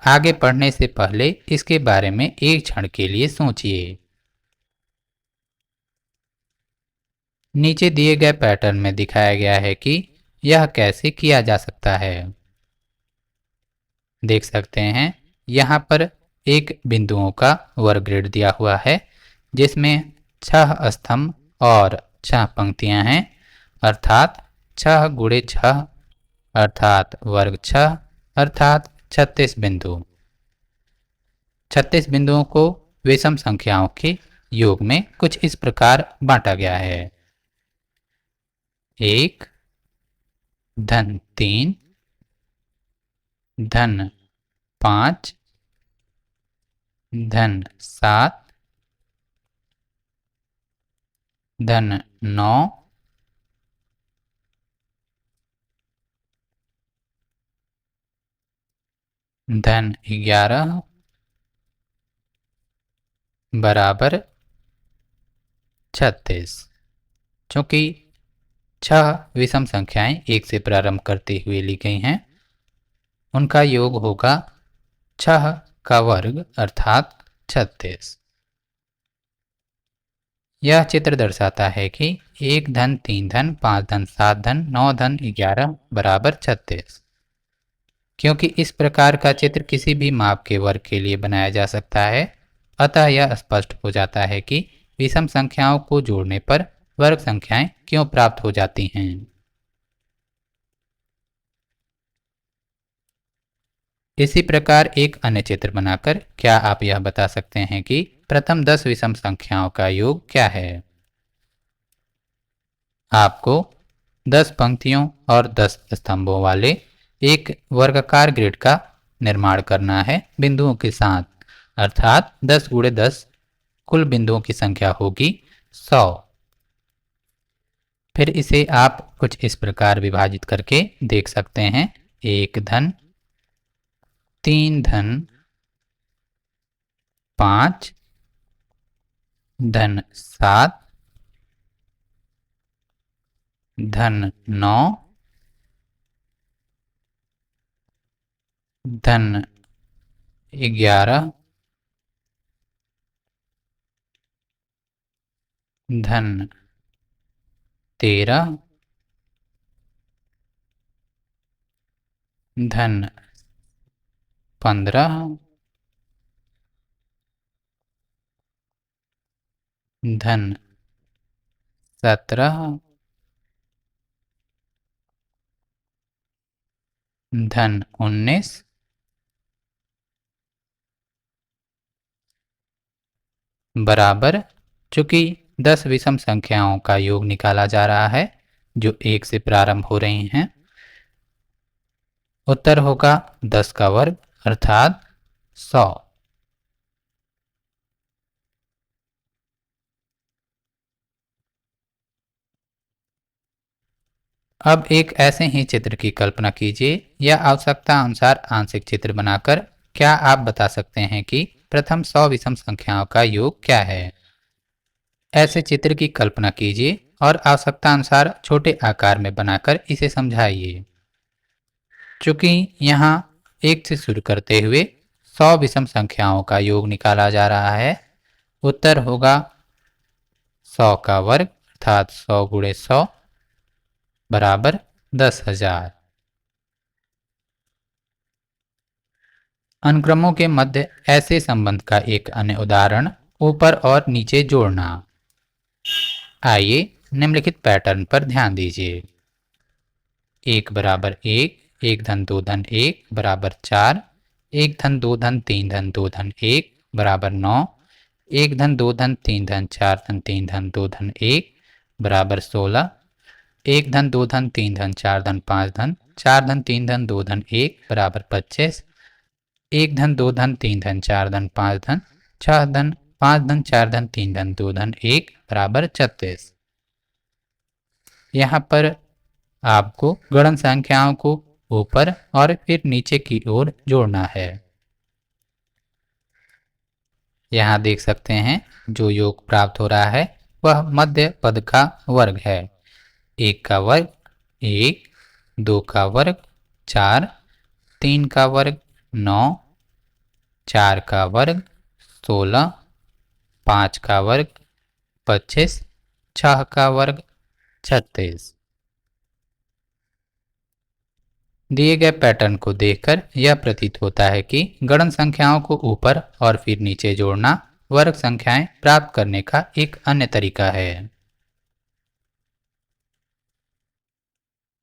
आगे पढ़ने से पहले इसके बारे में एक क्षण के लिए सोचिए। नीचे दिए गए पैटर्न में दिखाया गया है कि यह कैसे किया जा सकता है। देख सकते हैं यहाँ पर एक बिंदुओं का वर्ग ग्रिड दिया हुआ है जिसमें 6 स्तंभ और 6 पंक्तियां हैं, अर्थात 6 गुणे 6 अर्थात वर्ग 6 अर्थात 36 बिंदु। 36 बिंदुओं को विषम संख्याओं के योग में कुछ इस प्रकार बांटा गया है। 1 धन 3 धन 5 धन 7 धन 9 धन 11 बराबर 36। चूंकि 6 विषम संख्याएं 1 से प्रारंभ करते हुए ली गई हैं, उनका योग होगा 6 का वर्ग अर्थात 36। यह चित्र दर्शाता है कि 1 धन 3 धन 5 धन 7 धन 9 धन 11 बराबर 36। क्योंकि इस प्रकार का चित्र किसी भी माप के वर्ग के लिए बनाया जा सकता है, अतः यह स्पष्ट हो जाता है कि विषम संख्याओं को जोड़ने पर वर्ग संख्याएं क्यों प्राप्त हो जाती हैं। इसी प्रकार एक अन्य चित्र बनाकर क्या आप यह बता सकते हैं कि प्रथम 10 विषम संख्याओं का योग क्या है। आपको 10 पंक्तियों और 10 स्तंभों वाले एक वर्गाकार ग्रिड का निर्माण करना है बिंदुओं के साथ, अर्थात 10 गुणे 10 कुल बिंदुओं की संख्या होगी 100। फिर इसे आप कुछ इस प्रकार विभाजित करके देख सकते हैं। 1 धन 3 धन 5 धन 7 धन 9 धन 11 धन 13 धन 15 धन 17 धन 19 बराबर, चूंकि 10 विषम संख्याओं का योग निकाला जा रहा है जो 1 से प्रारंभ हो रही हैं, उत्तर होगा 10 का वर्ग अर्थात 100। अब एक ऐसे ही चित्र की कल्पना कीजिए या आवश्यकता अनुसार आंशिक चित्र बनाकर क्या आप बता सकते हैं कि प्रथम 100 विषम संख्याओं का योग क्या है। ऐसे चित्र की कल्पना कीजिए और आवश्यकता अनुसार छोटे आकार में बनाकर इसे समझाइए। चूंकि यहाँ 1 से शुरू करते हुए 100 विषम संख्याओं का योग निकाला जा रहा है, उत्तर होगा 100 का वर्ग अर्थात 100 गुणे 100 बराबर 10,000। अनुक्रमों के मध्य ऐसे संबंध का एक अन्य उदाहरण ऊपर और नीचे जोड़ना। आइए निम्नलिखित पैटर्न पर ध्यान दीजिए। 1 बराबर 1, 1 धन 2 धन 1 बराबर 4, 1 धन 2 धन 3 धन 2 धन 1 बराबर 9, 1 धन 2 धन 3 धन 4 धन 3 धन 2 धन 1 बराबर 16, 1 धन 2 धन 3 धन 4 धन 5 धन 4 धन 3 धन 2 धन 1 बराबर 25, 1 धन 2 धन 3 धन 4 धन 5 धन 6 धन 5 धन 4 धन 3 धन 2 धन 1 बराबर 36। यहाँ पर आपको गणन संख्याओं को ऊपर और फिर नीचे की ओर जोड़ना है। यहाँ देख सकते हैं जो योग प्राप्त हो रहा है वह मध्य पद का वर्ग है। 1 का वर्ग 1, 2 का वर्ग 4, 3 का वर्ग 9, 4 का वर्ग 16, 5 का वर्ग 25, 6 का वर्ग 36। दिए गए पैटर्न को देखकर यह प्रतीत होता है कि गणन संख्याओं को ऊपर और फिर नीचे जोड़ना वर्ग संख्याएं प्राप्त करने का एक अन्य तरीका है।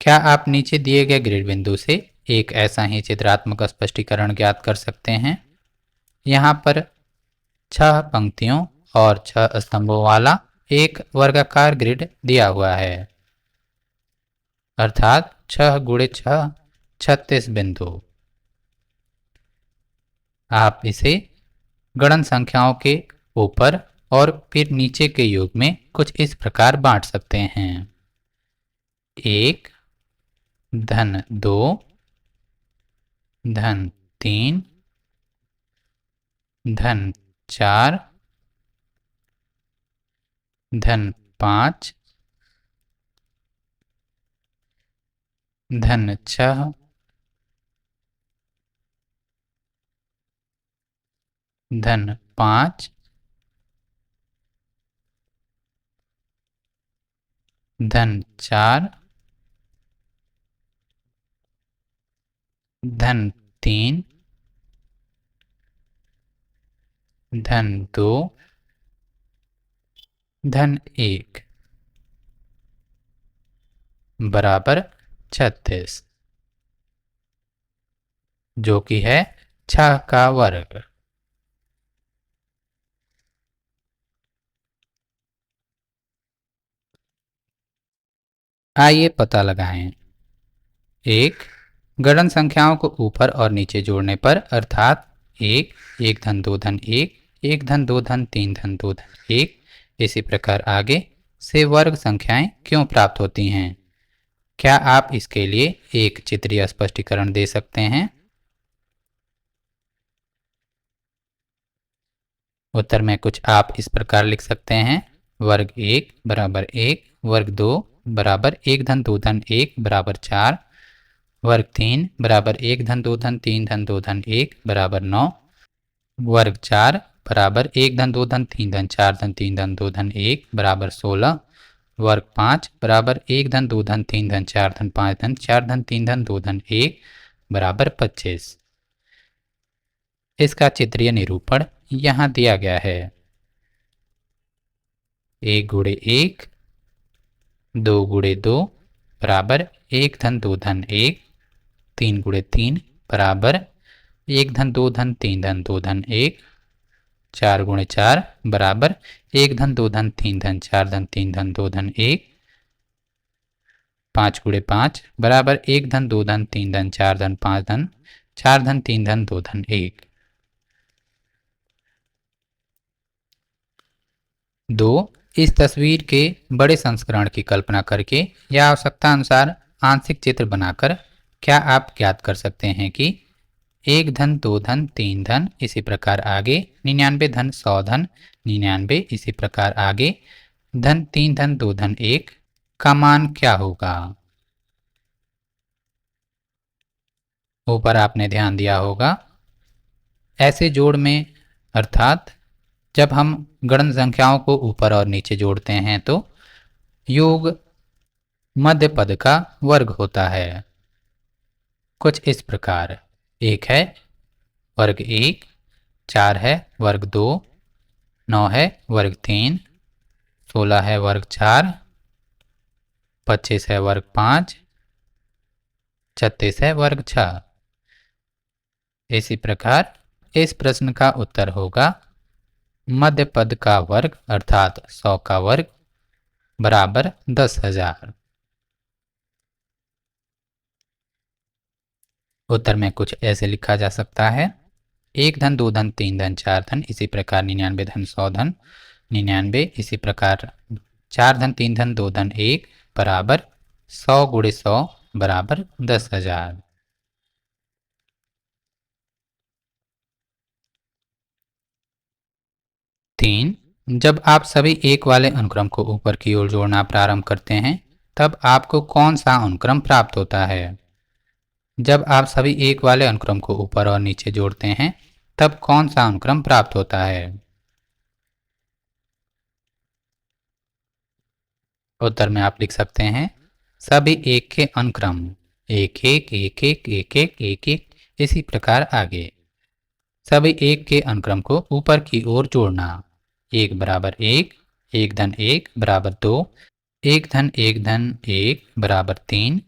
क्या आप नीचे दिए गए ग्रिड बिंदु से एक ऐसा ही चित्रात्मक स्पष्टीकरण ज्ञात कर सकते हैं। यहाँ पर 6 पंक्तियों और 6 स्तंभों वाला एक वर्गाकार ग्रिड दिया हुआ है, अर्थात 6 गुणे 6 36 बिंदु। आप इसे गणन संख्याओं के ऊपर और फिर नीचे के योग में कुछ इस प्रकार बांट सकते हैं। 1 धन 2 धन 3 धन 4 धन 5 धन 6 धन 5 धन 4, धन 3, धन 2, धन 1 बराबर 36, जो कि है 6 का वर्ग। आइए पता लगाएं। एक, गणन संख्याओं को ऊपर और नीचे जोड़ने पर अर्थात 1, 1 धन 2 धन 1, 1 धन 2 धन 3 धन 2 धन 1, इसी प्रकार आगे से वर्ग संख्याएं क्यों प्राप्त होती हैं? क्या आप इसके लिए एक चित्रीय स्पष्टीकरण दे सकते हैं? उत्तर में कुछ आप इस प्रकार लिख सकते हैं। वर्ग 1 बराबर 1, वर्ग 2 बराबर 1 धन 2 धन 1 बराबर 4, वर्ग 3 बराबर 1 धन 2 धन 3 धन 2 धन 1 बराबर 9, वर्ग 4 बराबर 1 धन 2 धन 3 धन 4 धन 3 धन 2 धन 1 बराबर 16, वर्ग 5 बराबर 1 धन 2 धन 3 धन 4 धन 5 धन 4 धन 3 धन 2 धन 1 बराबर 25। इसका चित्रीय निरूपण यहाँ दिया गया है। 1 गुणे 1, 2 गुणे 2 बराबर 1 धन 2 धन 1, 3 गुणे 3 बराबर 1 धन 2 धन 3 धन 2 धन 1, 4 गुणे 4 बराबर 1 धन 2 धन 3 धन 4 धन 3 धन 2 धन 1, 5 गुणे 5 बराबर 1 धन 2 धन 3 धन 4 धन 5 धन 4 धन 3 धन 2 धन 1। 2, इस तस्वीर के बड़े संस्करण की कल्पना करके या आवश्यकता अनुसार आंशिक चित्र बनाकर क्या आप ज्ञात कर सकते हैं कि 1 धन 2 धन 3 धन इसी प्रकार आगे 99 धन 100 धन 99 इसी प्रकार आगे धन 3 धन 2 धन 1 का मान क्या होगा? ऊपर आपने ध्यान दिया होगा। ऐसे जोड़ में अर्थात जब हम गणन संख्याओं को ऊपर और नीचे जोड़ते हैं तो योग मध्य पद का वर्ग होता है। कुछ इस प्रकार 1 है वर्ग 1, 4 है वर्ग 2, 9 है वर्ग 3, 16 है वर्ग 4, 25 है वर्ग 5, 36 है वर्ग 6। इसी प्रकार इस प्रश्न का उत्तर होगा मध्य पद का वर्ग अर्थात 100 का वर्ग बराबर 10,000। उत्तर में कुछ ऐसे लिखा जा सकता है। 1 धन 2 धन 3 धन 4 धन इसी प्रकार 99 धन 100 धन 99 इसी प्रकार 4 धन 3 धन 2 धन 1 बराबर 100 गुणे 100 बराबर 10,000। 3, जब आप सभी एक वाले अनुक्रम को ऊपर की ओर जोड़ना प्रारंभ करते हैं तब आपको कौन सा अनुक्रम प्राप्त होता है? जब आप सभी एक वाले अनुक्रम को ऊपर और नीचे जोड़ते हैं तब कौन सा अनुक्रम प्राप्त होता है? उत्तर में आप लिख सकते हैं सभी एक के अनुक्रम 1 1 1 1 1 1 1 1 इसी प्रकार आगे सभी एक के अनुक्रम को ऊपर की ओर जोड़ना 1 बराबर 1, 1 धन 1 बराबर 2, 1 धन 1 धन 1 बराबर 3,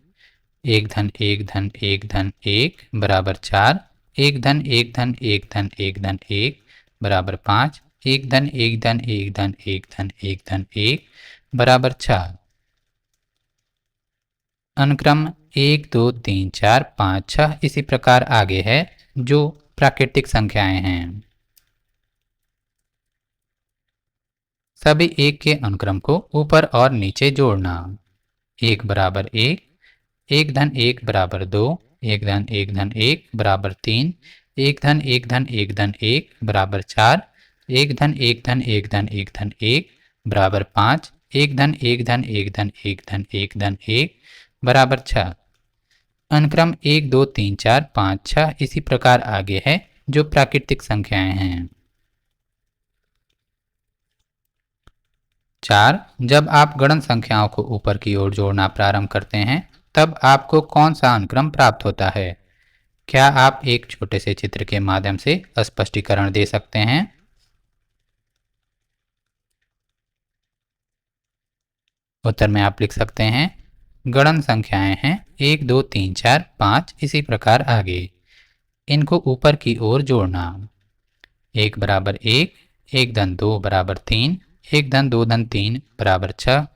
1 धन 1 धन 1 धन 1 बराबर 4, 1 धन 1 धन 1 धन 1 धन 1 बराबर 5, 1 धन 1 धन 1 धन 1 धन 1 धन 1 बराबर 6। अनुक्रम 1 2 3 4 5 6 इसी प्रकार आगे है जो प्राकृतिक संख्याएं हैं। सभी एक के अनुक्रम को ऊपर और नीचे जोड़ना 1 बराबर 1, 1 धन 1 बराबर 2, 1 धन 1 धन 1 बराबर 3, 1 धन 1 धन 1 धन 1 बराबर 4, 1 धन 1 धन 1 धन 1 धन 1 बराबर 5, 1 धन 1 धन 1 धन 1 धन 1 धन 1 बराबर 6। अनुक्रम 1 2 3 4 5 6 इसी प्रकार आगे है जो प्राकृतिक संख्याएं हैं। 4. जब आप गणन संख्याओं को ऊपर की ओर जोड़ना प्रारंभ करते हैं तब आपको कौन सा अनुक्रम प्राप्त होता है? क्या आप एक छोटे से चित्र के माध्यम से स्पष्टीकरण दे सकते हैं? उत्तर में आप लिख सकते हैं गणन संख्याएं हैं 1 2 3 4 5 इसी प्रकार आगे। इनको ऊपर की ओर जोड़ना। 1 बराबर 1, 1 धन 2 बराबर 3, 1 धन 2 धन 3 बराबर 6,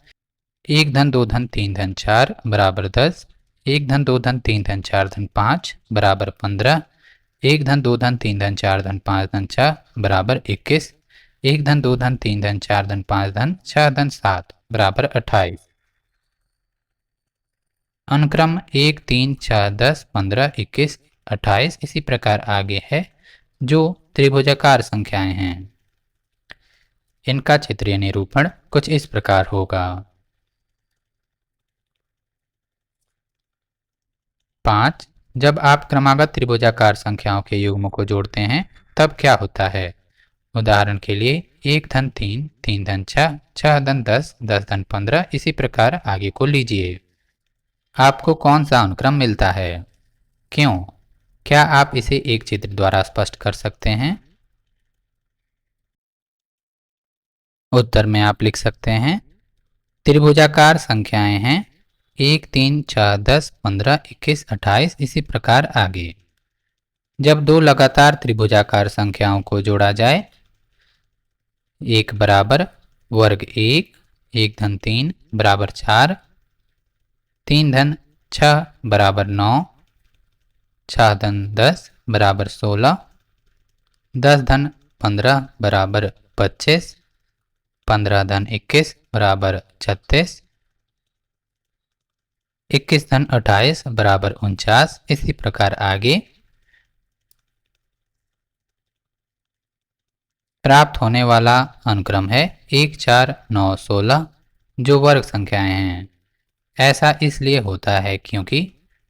1 धन 2 धन 3 धन 4 बराबर 10, 1 धन 2 धन 3 धन 4 धन 5 बराबर 15, 1 धन 2 धन 3 धन 4 धन 5 धन 6 बराबर 21, 1 धन 2 धन 3 धन 4 धन 5 धन 6 धन 7 बराबर 28। अनुक्रम 1 3 6 10 15 21 28 इसी प्रकार आगे है जो त्रिभुजाकार संख्याएं हैं। इनका चित्रीय निरूपण कुछ इस प्रकार होगा। 5. जब आप क्रमागत त्रिभुजाकार संख्याओं के युग्म को जोड़ते हैं तब क्या होता है? उदाहरण के लिए 1 धन 3, 3 धन 6, 6 धन 10, 10 धन 15 इसी प्रकार आगे को लीजिए। आपको कौन सा अनुक्रम मिलता है? क्यों? क्या आप इसे एक चित्र द्वारा स्पष्ट कर सकते हैं? उत्तर में आप लिख सकते हैं त्रिभुजाकार संख्याएं हैं 1 3 6 10 15 21 28 इसी प्रकार आगे। जब दो लगातार त्रिभुजाकार संख्याओं को जोड़ा जाए 1 बराबर वर्ग 1, 1 धन 3 बराबर 4, 3 धन 6 बराबर 9, 6 धन 10 बराबर 16, 10 धन 15 बराबर 25, 15 धन 21 बराबर 36, 21 धन 28 बराबर 49 इसी प्रकार आगे। प्राप्त होने वाला अनुक्रम है 1 4 9 16 जो वर्ग संख्याएं हैं। ऐसा इसलिए होता है क्योंकि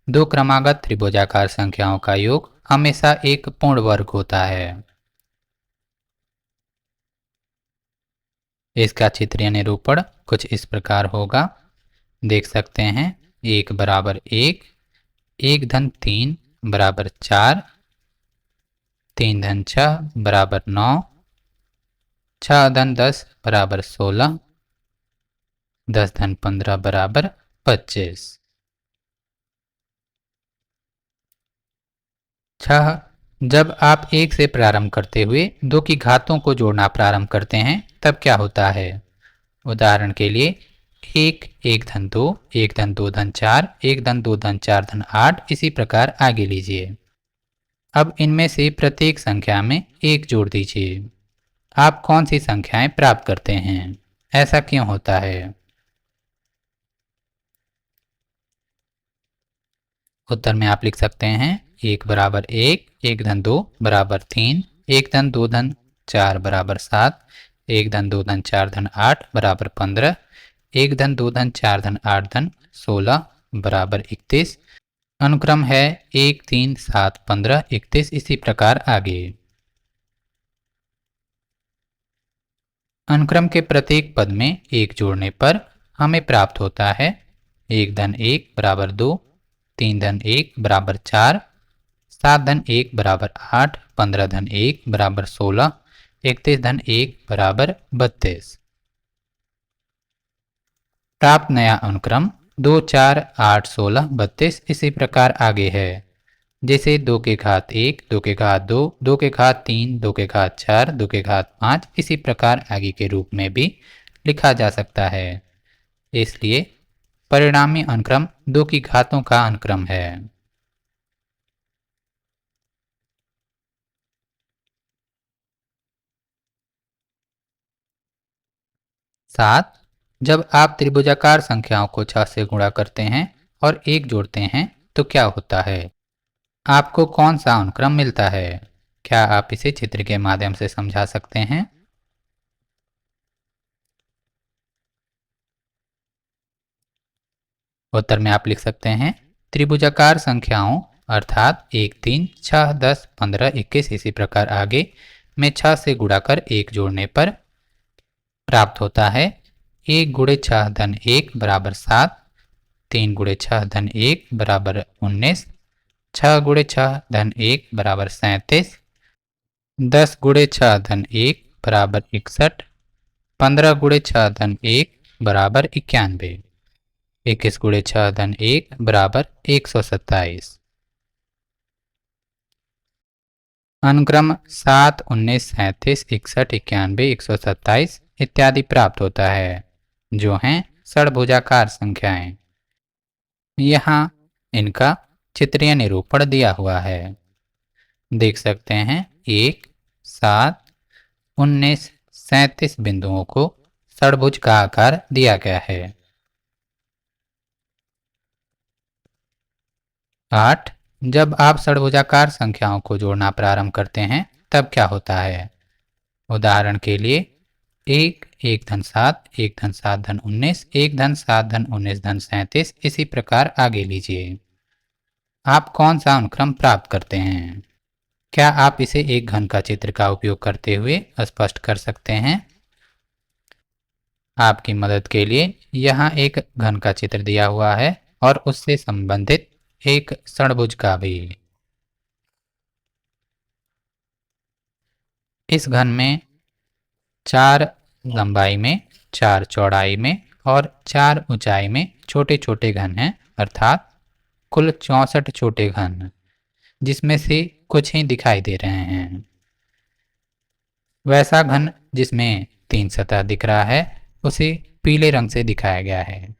दो क्रमागत त्रिभुजाकार संख्याओं का योग हमेशा एक पूर्ण वर्ग होता है। इसका चित्रीय निरूपण कुछ इस प्रकार होगा। देख सकते हैं 1 बराबर 1, 1 धन 3 बराबर 4, 3 धन 6 बराबर 9, 6 धन 10 बराबर 16, 10 धन 15 बराबर 25। 6. जब आप 1 से प्रारंभ करते हुए 2 की घातों को जोड़ना प्रारंभ करते हैं तब क्या होता है? उदाहरण के लिए 1 1 धन 2, 1 धन 2 धन 4, 1 धन 2 धन 4 धन 8 इसी प्रकार आगे लीजिए। अब इनमें से प्रत्येक संख्या में 1 जोड़ दीजिए। आप कौन सी संख्याएं प्राप्त करते हैं? ऐसा क्यों होता है? उत्तर में आप लिख सकते हैं 1 बराबर 1, 1 धन 2 बराबर 3, 1 धन 2 धन 4 बराबर 7, 1 धन 2 धन 4 धन 8 बराबर 15, 1 धन 2 धन 4 धन 8 धन 16 बराबर 31। अनुक्रम है 1 3 7 15 31 इसी प्रकार आगे। अनुक्रम के प्रत्येक पद में 1 जोड़ने पर हमें प्राप्त होता है 1 धन 1 बराबर 2, 3 धन 1 बराबर 4, 7 धन 1 बराबर 8, 15 धन 1 बराबर 16, 31 धन 1 बराबर 32। प्राप्त नया अनुक्रम 2 4 8 16 32 इसी प्रकार आगे है। जैसे 2 के घात 1, 2 के घात 2, 2 के घात 3, 2 के घात 4, 2 के घात 5 इसी प्रकार आगे के रूप में भी लिखा जा सकता है। इसलिए परिणामी अनुक्रम 2 की घातों का अनुक्रम है। 7. जब आप त्रिभुजाकार संख्याओं को 6 से गुणा करते हैं और 1 जोड़ते हैं तो क्या होता है? आपको कौन सा अनुक्रम मिलता है? क्या आप इसे चित्र के माध्यम से समझा सकते हैं? उत्तर में आप लिख सकते हैं त्रिभुजाकार संख्याओं अर्थात 1 3 6 10 15 21 इसी प्रकार आगे में 6 से गुणा कर 1 जोड़ने पर प्राप्त होता है एक गुणे छः धन एक बराबर 7, 3 गुणे छः धन एक बराबर 19, 6 गुणे छः धन एक बराबर 37, 10 गुणे छः धन एक बराबर 61, 15 गुणे छः धन एक बराबर 91, 21 गुणे छः धन एक बराबर 127। अनुक्रम 7, 19, 37, 61, 91, 127 इत्यादि प्राप्त होता है, जो हैं षडभुजाकार संख्याएं। यहाँ इनका चित्रीय निरूपण दिया हुआ है। देख सकते हैं 1, 7, 19, 37 बिंदुओं को षडभुज का आकार दिया गया है। 8, जब आप षडभुजाकार संख्याओं को जोड़ना प्रारंभ करते हैं तब क्या होता है? उदाहरण के लिए 1, 1 धन 7, 1 धन 7 धन 19, 1 धन 7 धन 19 धन 37, इसी प्रकार आगे लीजिए। आप कौन सा अनुक्रम प्राप्त करते हैं? क्या आप इसे एक घन का चित्र का उपयोग करते हुए स्पष्ट कर सकते हैं? आपकी मदद के लिए यहाँ एक घन का चित्र दिया हुआ है और उससे संबंधित एक षडभुज का भी। इस घन में 4 लंबाई में, 4 चौड़ाई में और 4 ऊंचाई में छोटे छोटे घन हैं, अर्थात कुल 64 छोटे घन, जिसमें से कुछ ही दिखाई दे रहे हैं। वैसा घन जिसमें 3 सतह दिख रहा है उसे पीले रंग से दिखाया गया है।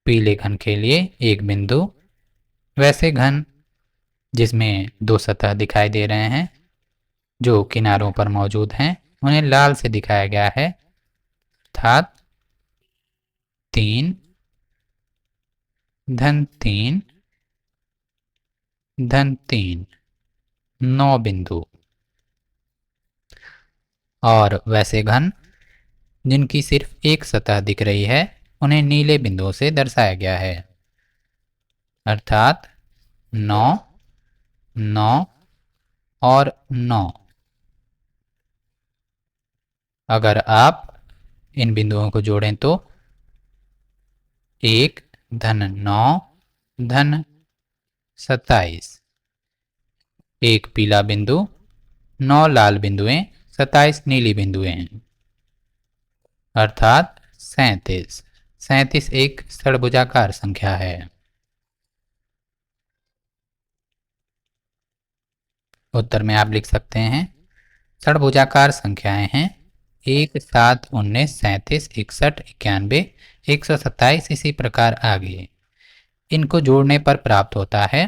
पीले घन के लिए एक बिंदु, वैसे घन जिसमें 2 सतह दिखाई दे रहे हैं जो किनारों पर मौजूद हैं उन्हें लाल से दिखाया गया है, अर्थात 3 धन 3 धन 3, 9 बिंदु। और वैसे घन जिनकी सिर्फ एक सतह दिख रही है उन्हें नीले बिंदुओं से दर्शाया गया है, अर्थात 9, 9 और 9। अगर आप इन बिंदुओं को जोड़ें तो 1 धन 9 धन 27, एक पीला बिंदु, 9 लाल बिंदुएं, 27 नीली बिंदुएं, अर्थात 37। 37 एक षडभुजाकार संख्या है। उत्तर में आप लिख सकते हैं षडभुजाकार संख्याएं हैं 1, 7, 19, 37, 61, 91, 127, इसी प्रकार आगे। इनको जोड़ने पर प्राप्त होता है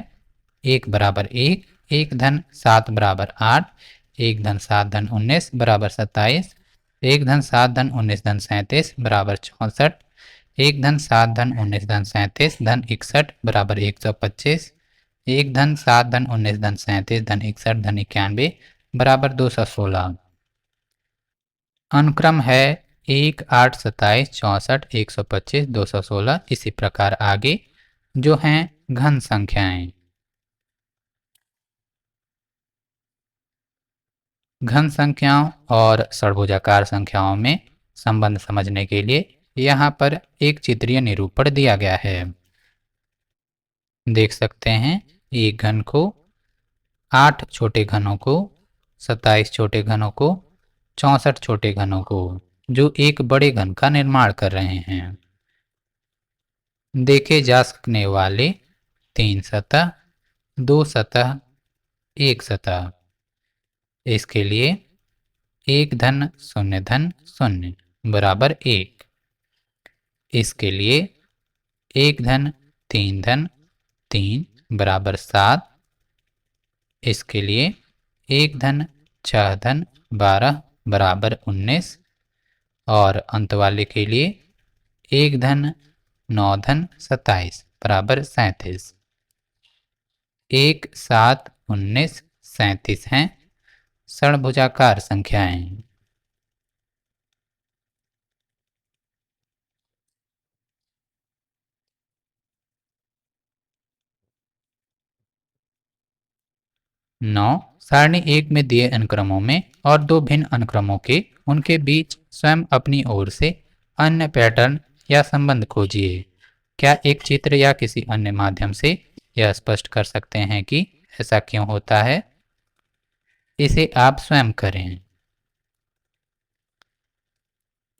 1 बराबर 1, 1 धन 7 बराबर 8, 1 धन 7 धन 19 बराबर 27, 1 धन 7 धन 19 धन 37 बराबर 64, 1 धन 7 धन 19 धन 37 धन 61 बराबर 125, 1 धन 7 धन 19 धन 37 धन 61 धन 91 बराबर 216। अनुक्रम है 1, 8, 27, 64, 125, 216, इसी प्रकार आगे, जो हैं घन संख्याएं। घन संख्याओं और षडभुजाकार संख्याओं में संबंध समझने के लिए यहाँ पर एक चित्रीय निरूपण दिया गया है। देख सकते हैं एक घन को 8 छोटे घनों को, 27 छोटे घनों को, 64 छोटे घनों को, जो एक बड़े घन का निर्माण कर रहे हैं। देखे जा सकने वाले 3 सतह, 2 सतह, 1 सतह। इसके लिए 1 धन 0 धन 0 बराबर 1। इसके लिए 1 धन 3 बराबर 7। इसके लिए 1 धन 6 धन 12 बराबर 19 और अंत वाले के लिए 1 धन 9 धन 27 बराबर 37। 1, 7, 19, 37 हैं षडभुजाकार संख्याएं। 9 सारणी 1 में दिए अनुक्रमों में और दो भिन्न अनुक्रमों के उनके बीच स्वयं अपनी ओर से अन्य पैटर्न या संबंध खोजिए। क्या एक चित्र या किसी अन्य माध्यम से यह स्पष्ट कर सकते हैं कि ऐसा क्यों होता है? इसे आप स्वयं करें।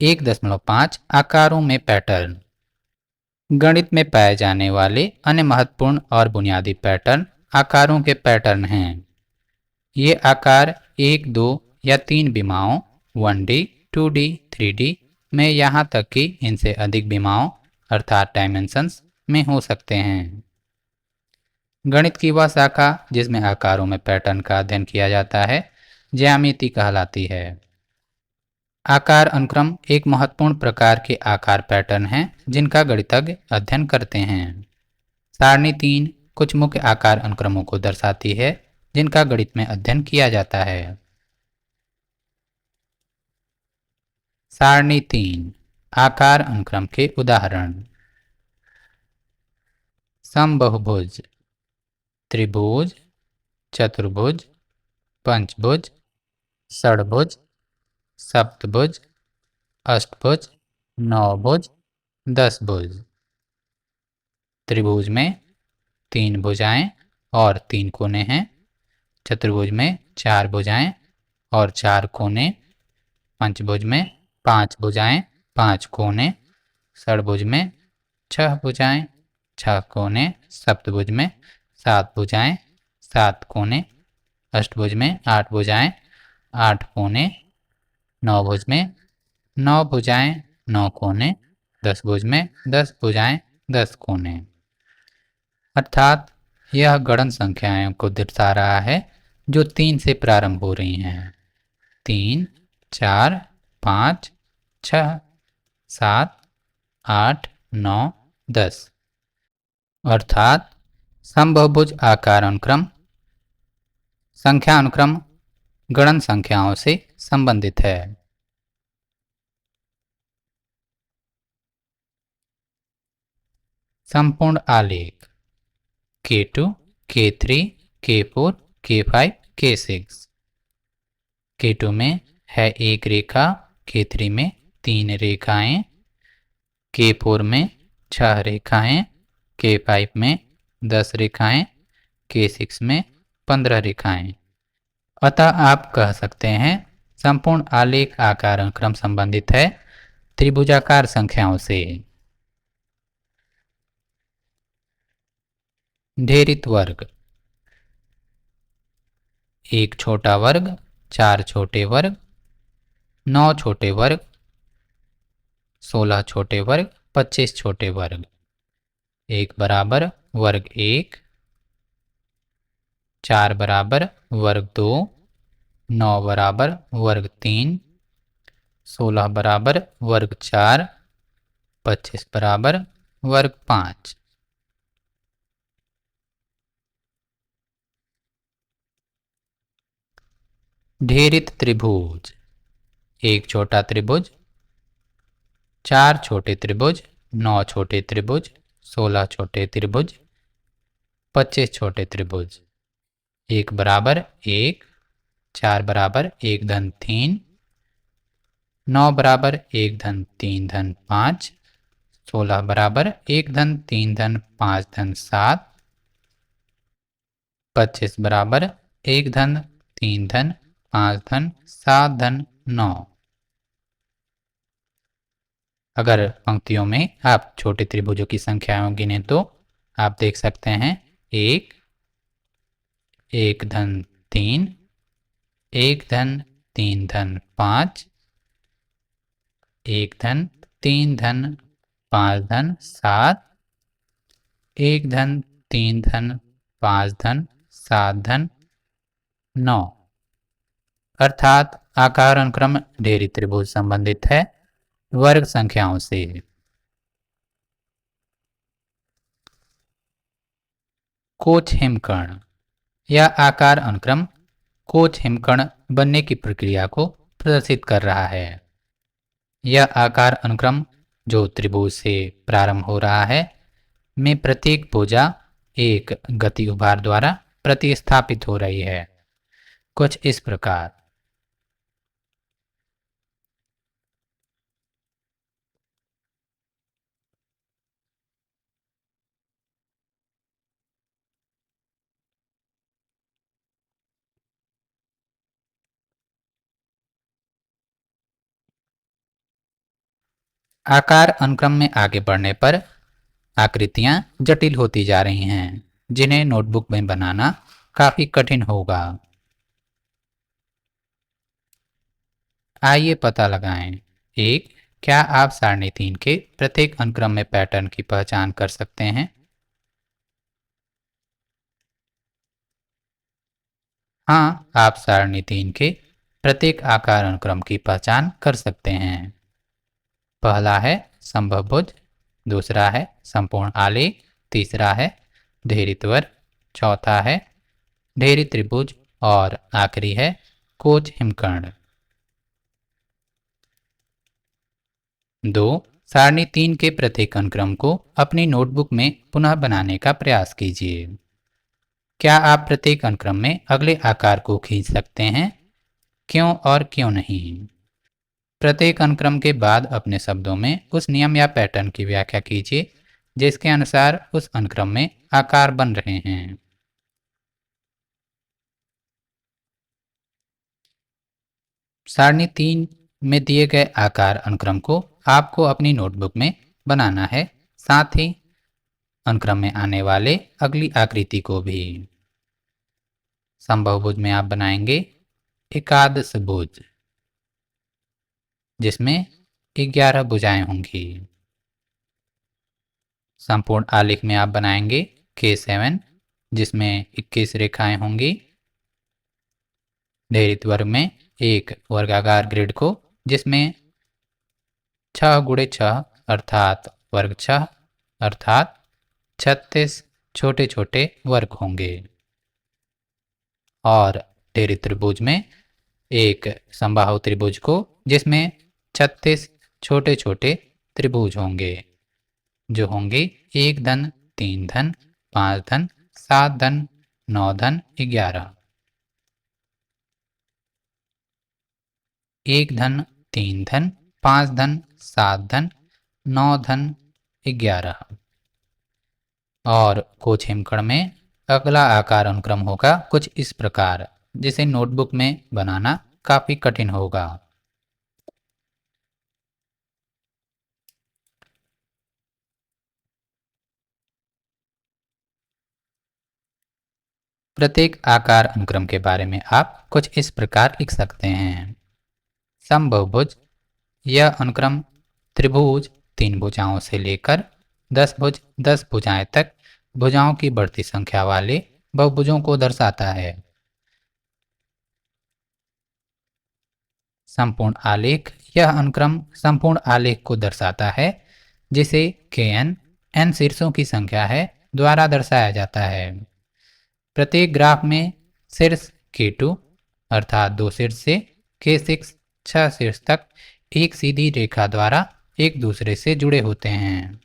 1.5 आकारों में पैटर्न। गणित में पाए जाने वाले अन्य महत्वपूर्ण और बुनियादी पैटर्न आकारों के पैटर्न हैं। ये आकार 1, 2 या 3 विमाओं 1D, 2D, 3D में यहाँ तक कि इनसे अधिक विमाओं अर्थात डायमेंशंस में हो सकते हैं। गणित की वह शाखा जिसमें आकारों में पैटर्न का अध्ययन किया जाता है ज्यामिति कहलाती है। आकार अनुक्रम एक महत्वपूर्ण प्रकार के आकार पैटर्न हैं जिनका गणितज्ञ अध्ययन करते हैं। सारणी 3 कुछ मुख्य आकार अनुक्रमों को दर्शाती है जिनका गणित में अध्ययन किया जाता है। सारणी 3 आकार अनुक्रम के उदाहरण। समबाहुभुज, त्रिभुज, चतुर्भुज, पंचभुज, षड्भुज, सप्तभुज, अष्टभुज, नवभुज, दसभुज। त्रिभुज में 3 भुजाएं और 3 कोने हैं। चतुर्भुज में 4 भुजाएं और 4 कोने। पंचभुज में 5 भुजाएं 5 कोने। षड्भुज में 6 भुजाएं 6 कोने। सप्तभुज में 7 भुजाएं 7 कोने। अष्टभुज में 8 भुजाएं 8 कोने। नवभुज में 9 भुजाएं 9 कोने। दसभुज में 10 भुजाएं 10 कोने। अर्थात यह गणन संख्याओं को दर्शा रहा है जो 3 से प्रारंभ हो रही हैं। 3, 4, 5, 6, 7, 8, 9, 10। अर्थात समबाहुभुज आकार अनुक्रम संख्या अनुक्रम गणन संख्याओं से संबंधित है। संपूर्ण आलेख K2, K3, K4, K5, K6। K2 में है एक रेखा, K3 में 3 रेखाएं, K4 में 6 रेखाएं, K5 में 10 रेखाएं, K6 में 15 रेखाएं। अतः आप कह सकते हैं संपूर्ण आलेख आकार अनुक्रम संबंधित है त्रिभुजाकार संख्याओं से। ढेरित वर्ग। एक छोटा वर्ग, 4 छोटे वर्ग, 9 छोटे वर्ग, 16 छोटे वर्ग, 25 छोटे वर्ग। 1 बराबर वर्ग 1, 4 बराबर वर्ग 2, 9 बराबर वर्ग 3, 16 बराबर वर्ग 4, 25 बराबर वर्ग 5। ढेरित त्रिभुज। एक छोटा त्रिभुज, 4 छोटे त्रिभुज, 9 छोटे त्रिभुज, 16 छोटे त्रिभुज, 25 छोटे त्रिभुज। 1 बराबर 1, 4 बराबर 1 धन 3, 9 बराबर 1 धन 3 धन 5, 16 बराबर 1 धन 3 धन 5 धन 7, 25 बराबर 1 धन 3 धन 5 धन 7 धन 9। अगर पंक्तियों में आप छोटे त्रिभुजों की संख्याओं गिने तो आप देख सकते हैं 1, 1 धन 3, 1 धन 3 धन 5, 1 धन 3 धन 5 धन 7, 1 धन 3 धन 5 धन 7 धन 9। अर्थात आकार अनुक्रम ढेरित त्रिभुज संबंधित है वर्ग संख्याओं से। कोच हिमकर्ण। यह आकार अनुक्रम कोच हिमकर्ण बनने की प्रक्रिया को प्रदर्शित कर रहा है। यह आकार अनुक्रम जो त्रिभुज से प्रारंभ हो रहा है में प्रत्येक भुजा एक गति उभार द्वारा प्रतिस्थापित हो रही है। कुछ इस प्रकार। आकार अनुक्रम में आगे बढ़ने पर आकृतियां जटिल होती जा रही हैं, जिन्हें नोटबुक में बनाना काफी कठिन होगा। आइए पता लगाएं। एक, क्या आप सारणी 3 के प्रत्येक अनुक्रम में पैटर्न की पहचान कर सकते हैं? हाँ, आप सारणी 3 के प्रत्येक आकार अनुक्रम की पहचान कर सकते हैं। पहला है समभुज, दूसरा है संपूर्ण आलेख, तीसरा है ढेरित वर्ग, चौथा है ढेरी त्रिभुज और आखिरी है कोच हिमकर्ण। 2, सारणी 3 के प्रत्येक अनुक्रम को अपनी नोटबुक में पुनः बनाने का प्रयास कीजिए। क्या आप प्रत्येक अनुक्रम में अगले आकार को खींच सकते हैं? क्यों और क्यों नहीं? प्रत्येक अनुक्रम के बाद अपने शब्दों में उस नियम या पैटर्न की व्याख्या कीजिए जिसके अनुसार उस अनुक्रम में आकार बन रहे हैं। सारणी 3 में दिए गए आकार अनुक्रम को आपको अपनी नोटबुक में बनाना है, साथ ही अनुक्रम में आने वाले अगली आकृति को भी। समबाहुभुज में आप बनाएंगे एकादश भुज, जिसमें 11 भुजाएं होंगी। संपूर्ण आलेख में आप बनाएंगे K7, जिसमें 21 रेखाएं होंगी। ढेरित वर्ग में एक वर्गाकार ग्रिड को, जिसमें 6 गुणे 6 अर्थात वर्ग 6 अर्थात 36 छोटे छोटे वर्ग होंगे। और ढेरित त्रिभुज में एक समबाहु त्रिभुज को, जिसमें 36 छोटे छोटे त्रिभुज होंगे, जो होंगे 1 धन 3 धन 5 धन 7 धन 9 धन 11। 1 धन 3 धन 5 धन 7 धन 9 धन 11। और कोच हिमकर्ण में अगला आकार अनुक्रम होगा कुछ इस प्रकार, जिसे नोटबुक में बनाना काफी कठिन होगा। प्रत्येक आकार अनुक्रम के बारे में आप कुछ इस प्रकार लिख सकते हैं। समबहुभुज, यह अनुक्रम त्रिभुज 3 भुजाओं से लेकर 10 भुज 10 भुजाएं तक भुजाओं की बढ़ती संख्या वाले बहुभुजों को दर्शाता है। संपूर्ण आलेख, यह अनुक्रम संपूर्ण आलेख को दर्शाता है, जिसे Kn n शीर्षों की संख्या है द्वारा दर्शाया जाता है। प्रत्येक ग्राफ में शीर्ष K2 अर्थात 2 शीर्ष से K6 6 शीर्ष तक एक सीधी रेखा द्वारा एक दूसरे से जुड़े होते हैं।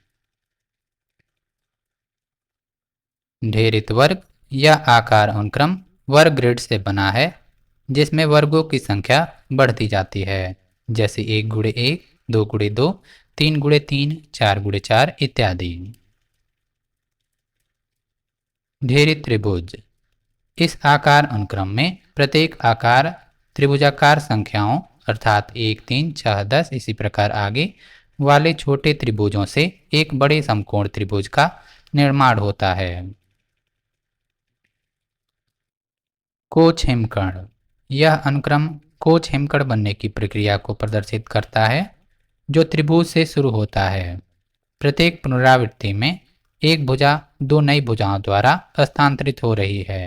ढेरित वर्ग, यह आकार अनुक्रम वर्ग ग्रिड से बना है, जिसमें वर्गों की संख्या बढ़ती जाती है, जैसे 1 गुणे 1 2 गुणे 2 3 गुणे 3 4 गुणे 4 इत्यादि। ढेरित त्रिभुज, इस आकार अनुक्रम में प्रत्येक आकार त्रिभुजाकार संख्याओं अर्थात 1 3 6 10 इसी प्रकार आगे वाले छोटे त्रिभुजों से एक बड़े समकोण त्रिभुज का निर्माण होता है। कोच हिमकर्ण, यह अनुक्रम कोच हिमकर्ण बनने की प्रक्रिया को प्रदर्शित करता है, जो त्रिभुज से शुरू होता है। प्रत्येक पुनरावृत्ति में एक भुजा दो नई भुजाओं द्वारा स्थानांतरित हो रही है।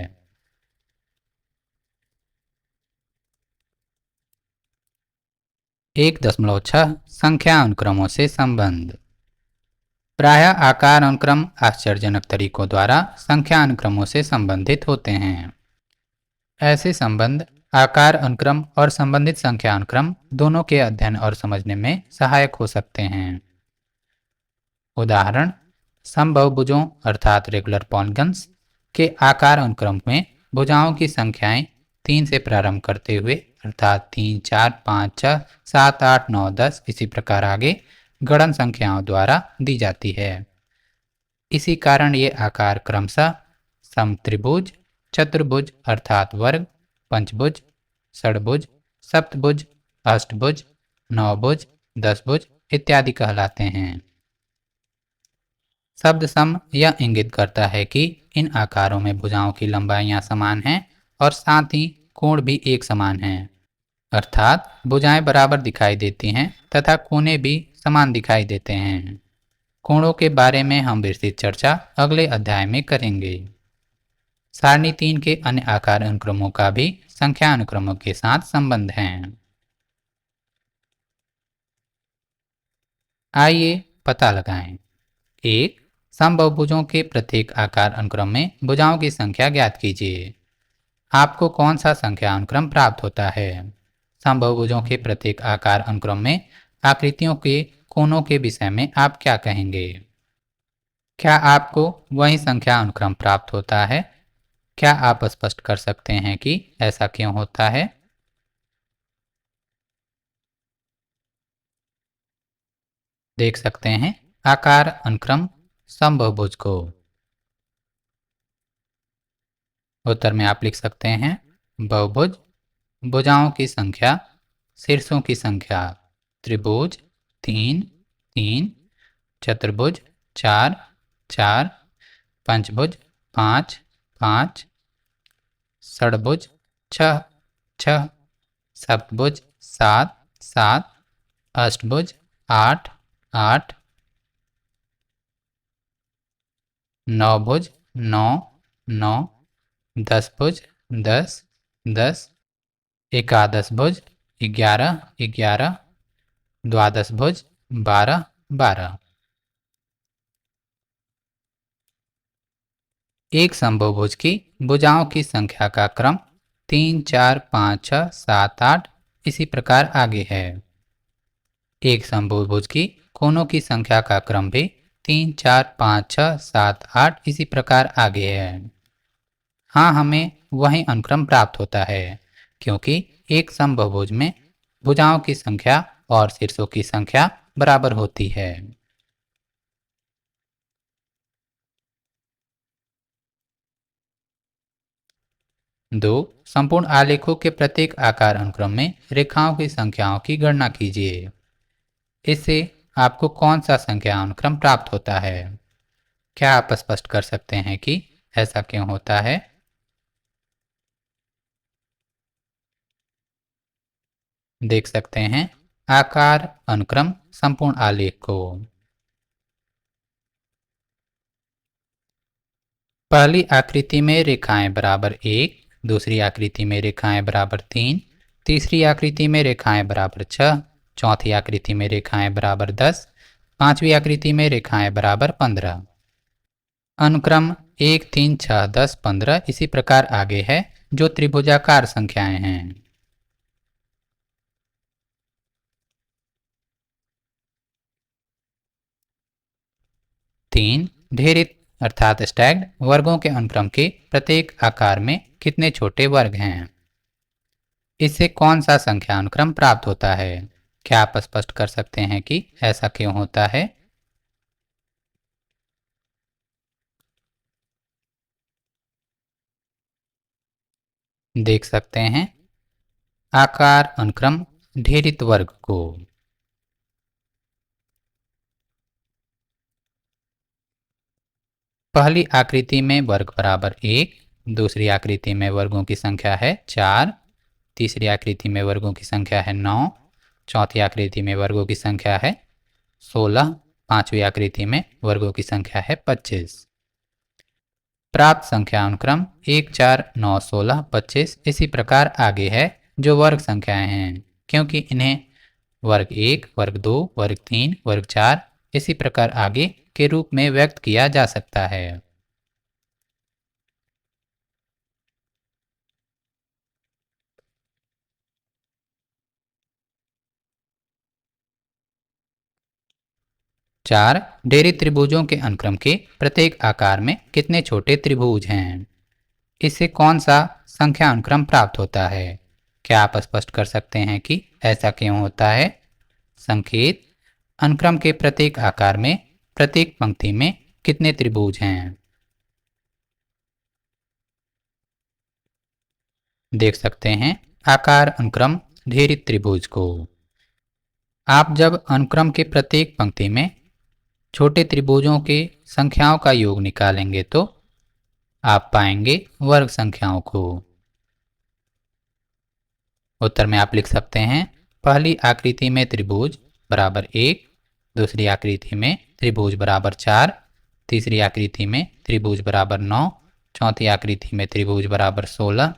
1.6 संख्या अनुक्रमों से संबंध। प्रायः आकार अनुक्रम आश्चर्यजनक तरीकों द्वारा संख्या अनुक्रमों से संबंधित होते हैं। ऐसे संबंध आकार अनुक्रम और संबंधित संख्या अनुक्रम दोनों के अध्ययन और समझने में सहायक हो सकते हैं। उदाहरण, समबाहुभुजों अर्थात रेगुलर पॉलीगन्स के आकार अनुक्रम में भुजाओं की संख्याएं 3 से प्रारंभ करते हुए अर्थात 3, 4, 5, 6, 7, 8, 9, 10 इसी प्रकार आगे गणन संख्याओं द्वारा दी जाती है। इसी कारण ये आकार क्रमशः समत्रिभुज, चतुर्भुज अर्थात वर्ग, पंचभुज, षडभुज, सप्तभुज, अष्टभुज, नवभुज, दसभुज इत्यादि कहलाते हैं। शब्द सम यह इंगित करता है कि इन आकारों में भुजाओं की लंबाइयां समान हैं और साथ ही कोण भी एक समान हैं, अर्थात भुजाएं बराबर दिखाई देती हैं तथा कोने भी समान दिखाई देते हैं। कोणों के बारे में हम विस्तृत चर्चा अगले अध्याय में करेंगे। सारणी 3 के अन्य आकार अनुक्रमों का भी संख्या अनुक्रमों के साथ संबंध है। आइए पता लगाएं। 1. समबाहुभुजों के प्रत्येक आकार अनुक्रम में भुजाओं की संख्या ज्ञात कीजिए। आपको कौन सा संख्या अनुक्रम प्राप्त होता है? समबाहुभुजों के प्रत्येक आकार अनुक्रम में आकृतियों के कोणों के विषय में आप क्या कहेंगे? क्या आपको वही संख्या अनुक्रम प्राप्त होता है? क्या आप स्पष्ट कर सकते हैं कि ऐसा क्यों होता है? देख सकते हैं आकार अनुक्रम समबाहुभुज को। उत्तर में आप लिख सकते हैं बहुभुज, भुजाओं की संख्या, शीर्षों की संख्या, त्रिभुज 3, 3, चतुर्भुज 4, 4, पंचभुज 5, 5, षडभुज 6, 6, सप्तभुज 7, 7, अष्टभुज 8, 8, नवभुज 9, 9, दसभुज 10, 10, एकादश भुज 11, 11, द्वादश भुज 12, 12। एक समबाहुभुज की भुजाओं की संख्या का क्रम 3, 4, 5, 6, 7, 8 इसी प्रकार आगे है। एक समबाहुभुज की कोनों की संख्या का क्रम भी 3, 4, 5, 6, 7, 8 इसी प्रकार आगे है। हाँ, हमें वही अनुक्रम प्राप्त होता है क्योंकि एक समबाहुभुज में भुजाओं की संख्या और शीर्षों की संख्या बराबर होती है। 2. संपूर्ण आलेखों के प्रत्येक आकार अनुक्रम में रेखाओं की संख्याओं की गणना कीजिए। इससे आपको कौन सा संख्या अनुक्रम प्राप्त होता है? क्या आप स्पष्ट कर सकते हैं कि ऐसा क्यों होता है? देख सकते हैं आकार अनुक्रम संपूर्ण आलेख को। पहली आकृति में रेखाएं बराबर 1, दूसरी आकृति में रेखाएं बराबर 3, तीसरी आकृति में रेखाएं बराबर 6, चौथी आकृति में रेखाएं बराबर 10, पांचवी आकृति में रेखाएं बराबर 15। अनुक्रम 1, 3, 6, 10, 15 इसी प्रकार आगे है जो त्रिभुजाकार संख्याएं हैं। 3. ढेरित अर्थात स्टैग्ड वर्गों के अनुक्रम के प्रत्येक आकार में कितने छोटे वर्ग हैं? इससे कौन सा संख्या अनुक्रम प्राप्त होता है? क्या आप स्पष्ट कर सकते हैं कि ऐसा क्यों होता है? देख सकते हैं आकार अनुक्रम ढेरित वर्ग को। पहली आकृति में वर्ग बराबर 1, दूसरी आकृति में वर्गों की संख्या है 4, तीसरी आकृति में वर्गों की संख्या है 9, चौथी आकृति में वर्गों की संख्या है 16, पांचवी आकृति में वर्गों की संख्या है 25। प्राप्त संख्या अनुक्रम 1, 4, 9, 16, 25 इसी प्रकार आगे है जो वर्ग संख्याएं हैं क्योंकि इन्हें वर्ग 1, वर्ग 2, वर्ग 3, वर्ग 4 इसी प्रकार आगे के रूप में व्यक्त किया जा सकता है। चार ढेरी त्रिभुजों के अनुक्रम के प्रत्येक आकार में कितने छोटे त्रिभुज हैं? इससे कौन सा संख्या अनुक्रम प्राप्त होता है? क्या आप स्पष्ट कर सकते हैं कि ऐसा क्यों होता है? संकेत: अनुक्रम के प्रत्येक आकार में प्रत्येक पंक्ति में कितने त्रिभुज हैं? देख सकते हैं आकार अनुक्रम ढेरित त्रिभुज को। आप जब अनुक्रम के प्रत्येक पंक्ति में छोटे त्रिभुजों के संख्याओं का योग निकालेंगे तो आप पाएंगे वर्ग संख्याओं को। उत्तर में आप लिख सकते हैं पहली आकृति में त्रिभुज बराबर 1, दूसरी आकृति में त्रिभुज बराबर 4, तीसरी आकृति में त्रिभुज बराबर 9, चौथी आकृति में त्रिभुज बराबर 16,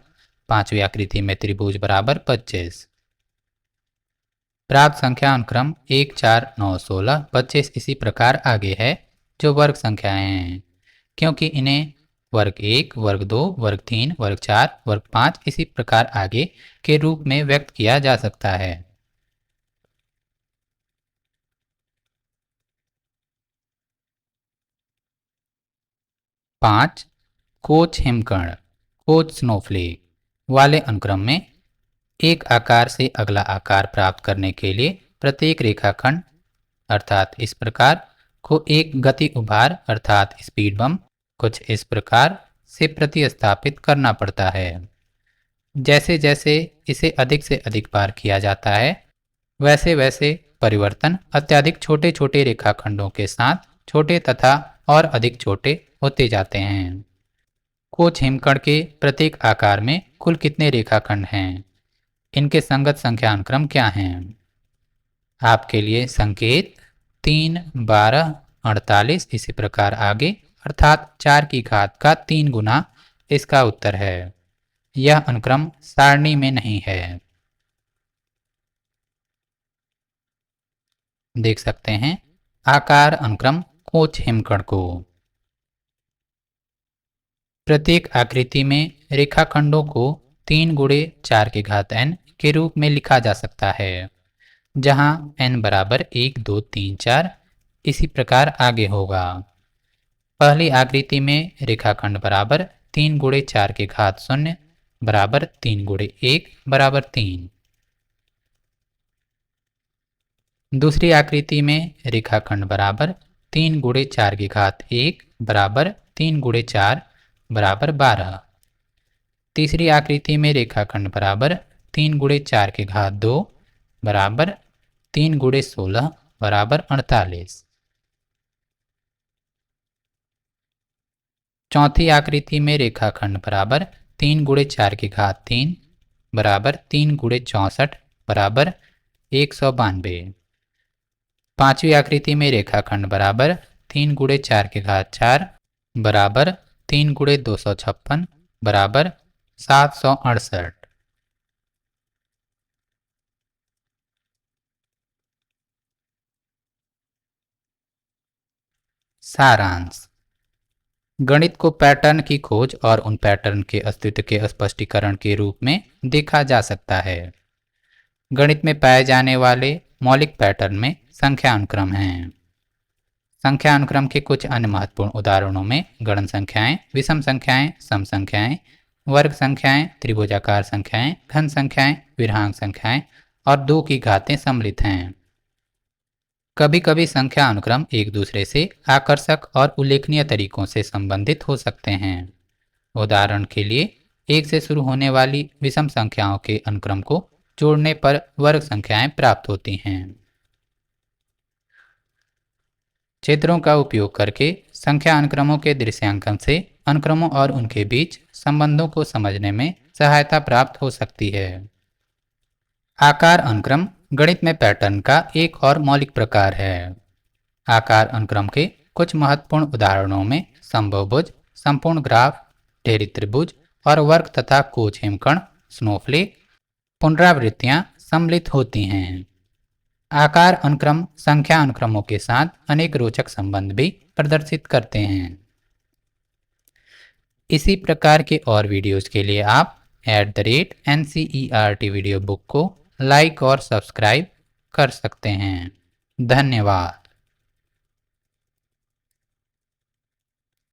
पांचवी आकृति में त्रिभुज बराबर 25। प्राप्त संख्या अनुक्रम 1, 4, 9, 16, 25 इसी प्रकार आगे है जो वर्ग संख्याएं हैं, क्योंकि इन्हें वर्ग 1, वर्ग 2, वर्ग 3, वर्ग 4, वर्ग 5 इसी प्रकार आगे के रूप में व्यक्त किया जा सकता है। पाँच, कोच हिमकर्ण कोच स्नोफ्लेक वाले अनुक्रम में एक आकार से अगला आकार प्राप्त करने के लिए प्रत्येक रेखाखंड अर्थात इस प्रकार को एक गति उभार अर्थात स्पीड बम कुछ इस प्रकार से प्रतिस्थापित करना पड़ता है। जैसे जैसे इसे अधिक से अधिक बार किया जाता है वैसे वैसे परिवर्तन अत्यधिक छोटे छोटे रेखाखंडों के साथ छोटे तथा और अधिक छोटे होते जाते हैं। कोच हिमकर्ण के प्रत्येक आकार में कुल कितने रेखाखंड हैं? इनके संगत संख्या अनुक्रम क्या हैं? आपके लिए संकेत 3, 12, 48 इसी प्रकार आगे अर्थात 4 की घात का 3 गुना इसका उत्तर है। यह अनुक्रम सारणी में नहीं है। देख सकते हैं आकार अनुक्रम कोच हिमकर्ण को। प्रत्येक आकृति में रेखाखंडों को 3 गुणे 4 की घात n के रूप में लिखा जा सकता है, जहां n बराबर 1, 2, 3, 4 इसी प्रकार आगे होगा। पहली आकृति में रेखाखंड बराबर 3 गुणे 4 की घात 0 बराबर 3 गुणे 1 बराबर 3। दूसरी आकृति में रेखाखंड बराबर 3 गुणे 4 की घात 1 बराबर 3 गुणे 4 बराबर 12। तीसरी आकृति में रेखाखंड बराबर 3 गुणे 4 की घात 2 बराबर 3 गुणे 16 बराबर 48। चौथी आकृति में रेखाखंड बराबर 3 गुणे 4 की घात 3 बराबर 3 गुणे 64 बराबर 192। पांचवी आकृति में रेखाखंड बराबर 3 गुणे 4 की घात 4 बराबर 3 गुणे 256 बराबर 768। सारांश: गणित को पैटर्न की खोज और उन पैटर्न के अस्तित्व के स्पष्टीकरण के रूप में देखा जा सकता है। गणित में पाए जाने वाले मौलिक पैटर्न में संख्या अनुक्रम हैं। संख्या अनुक्रम के कुछ अन्य महत्वपूर्ण उदाहरणों में गणन संख्याएं, विषम संख्याएं, सम संख्याएं, वर्ग संख्याएं, त्रिभुजाकार संख्याएं, घन संख्याएं, विरहांक संख्याएं और 2 की घातें सम्मिलित हैं। कभी कभी संख्या अनुक्रम एक दूसरे से आकर्षक और उल्लेखनीय तरीकों से संबंधित हो सकते हैं। उदाहरण के लिए 1 से शुरू होने वाली विषम संख्याओं के अनुक्रम को जोड़ने पर वर्ग संख्याएं प्राप्त होती हैं। क्षेत्रों का उपयोग करके संख्या अनुक्रमों के दृश्यांकन से अनुक्रमों और उनके बीच संबंधों को समझने में सहायता प्राप्त हो सकती है। आकार अनुक्रम गणित में पैटर्न का एक और मौलिक प्रकार है। आकार अनुक्रम के कुछ महत्वपूर्ण उदाहरणों में समबहुभुज, संपूर्ण ग्राफ, ढेरित त्रिभुज और वर्ग तथा कोच हिमकर्ण, स्नोफ्लेक, पुनरावृत्तियां सम्मिलित होती हैं। आकार अनुक्रम संख्या अनुक्रमों के साथ अनेक रोचक संबंध भी प्रदर्शित करते हैं। इसी प्रकार के और वीडियोस के लिए आप @NCERT वीडियो बुक को लाइक और सब्सक्राइब कर सकते हैं। धन्यवाद।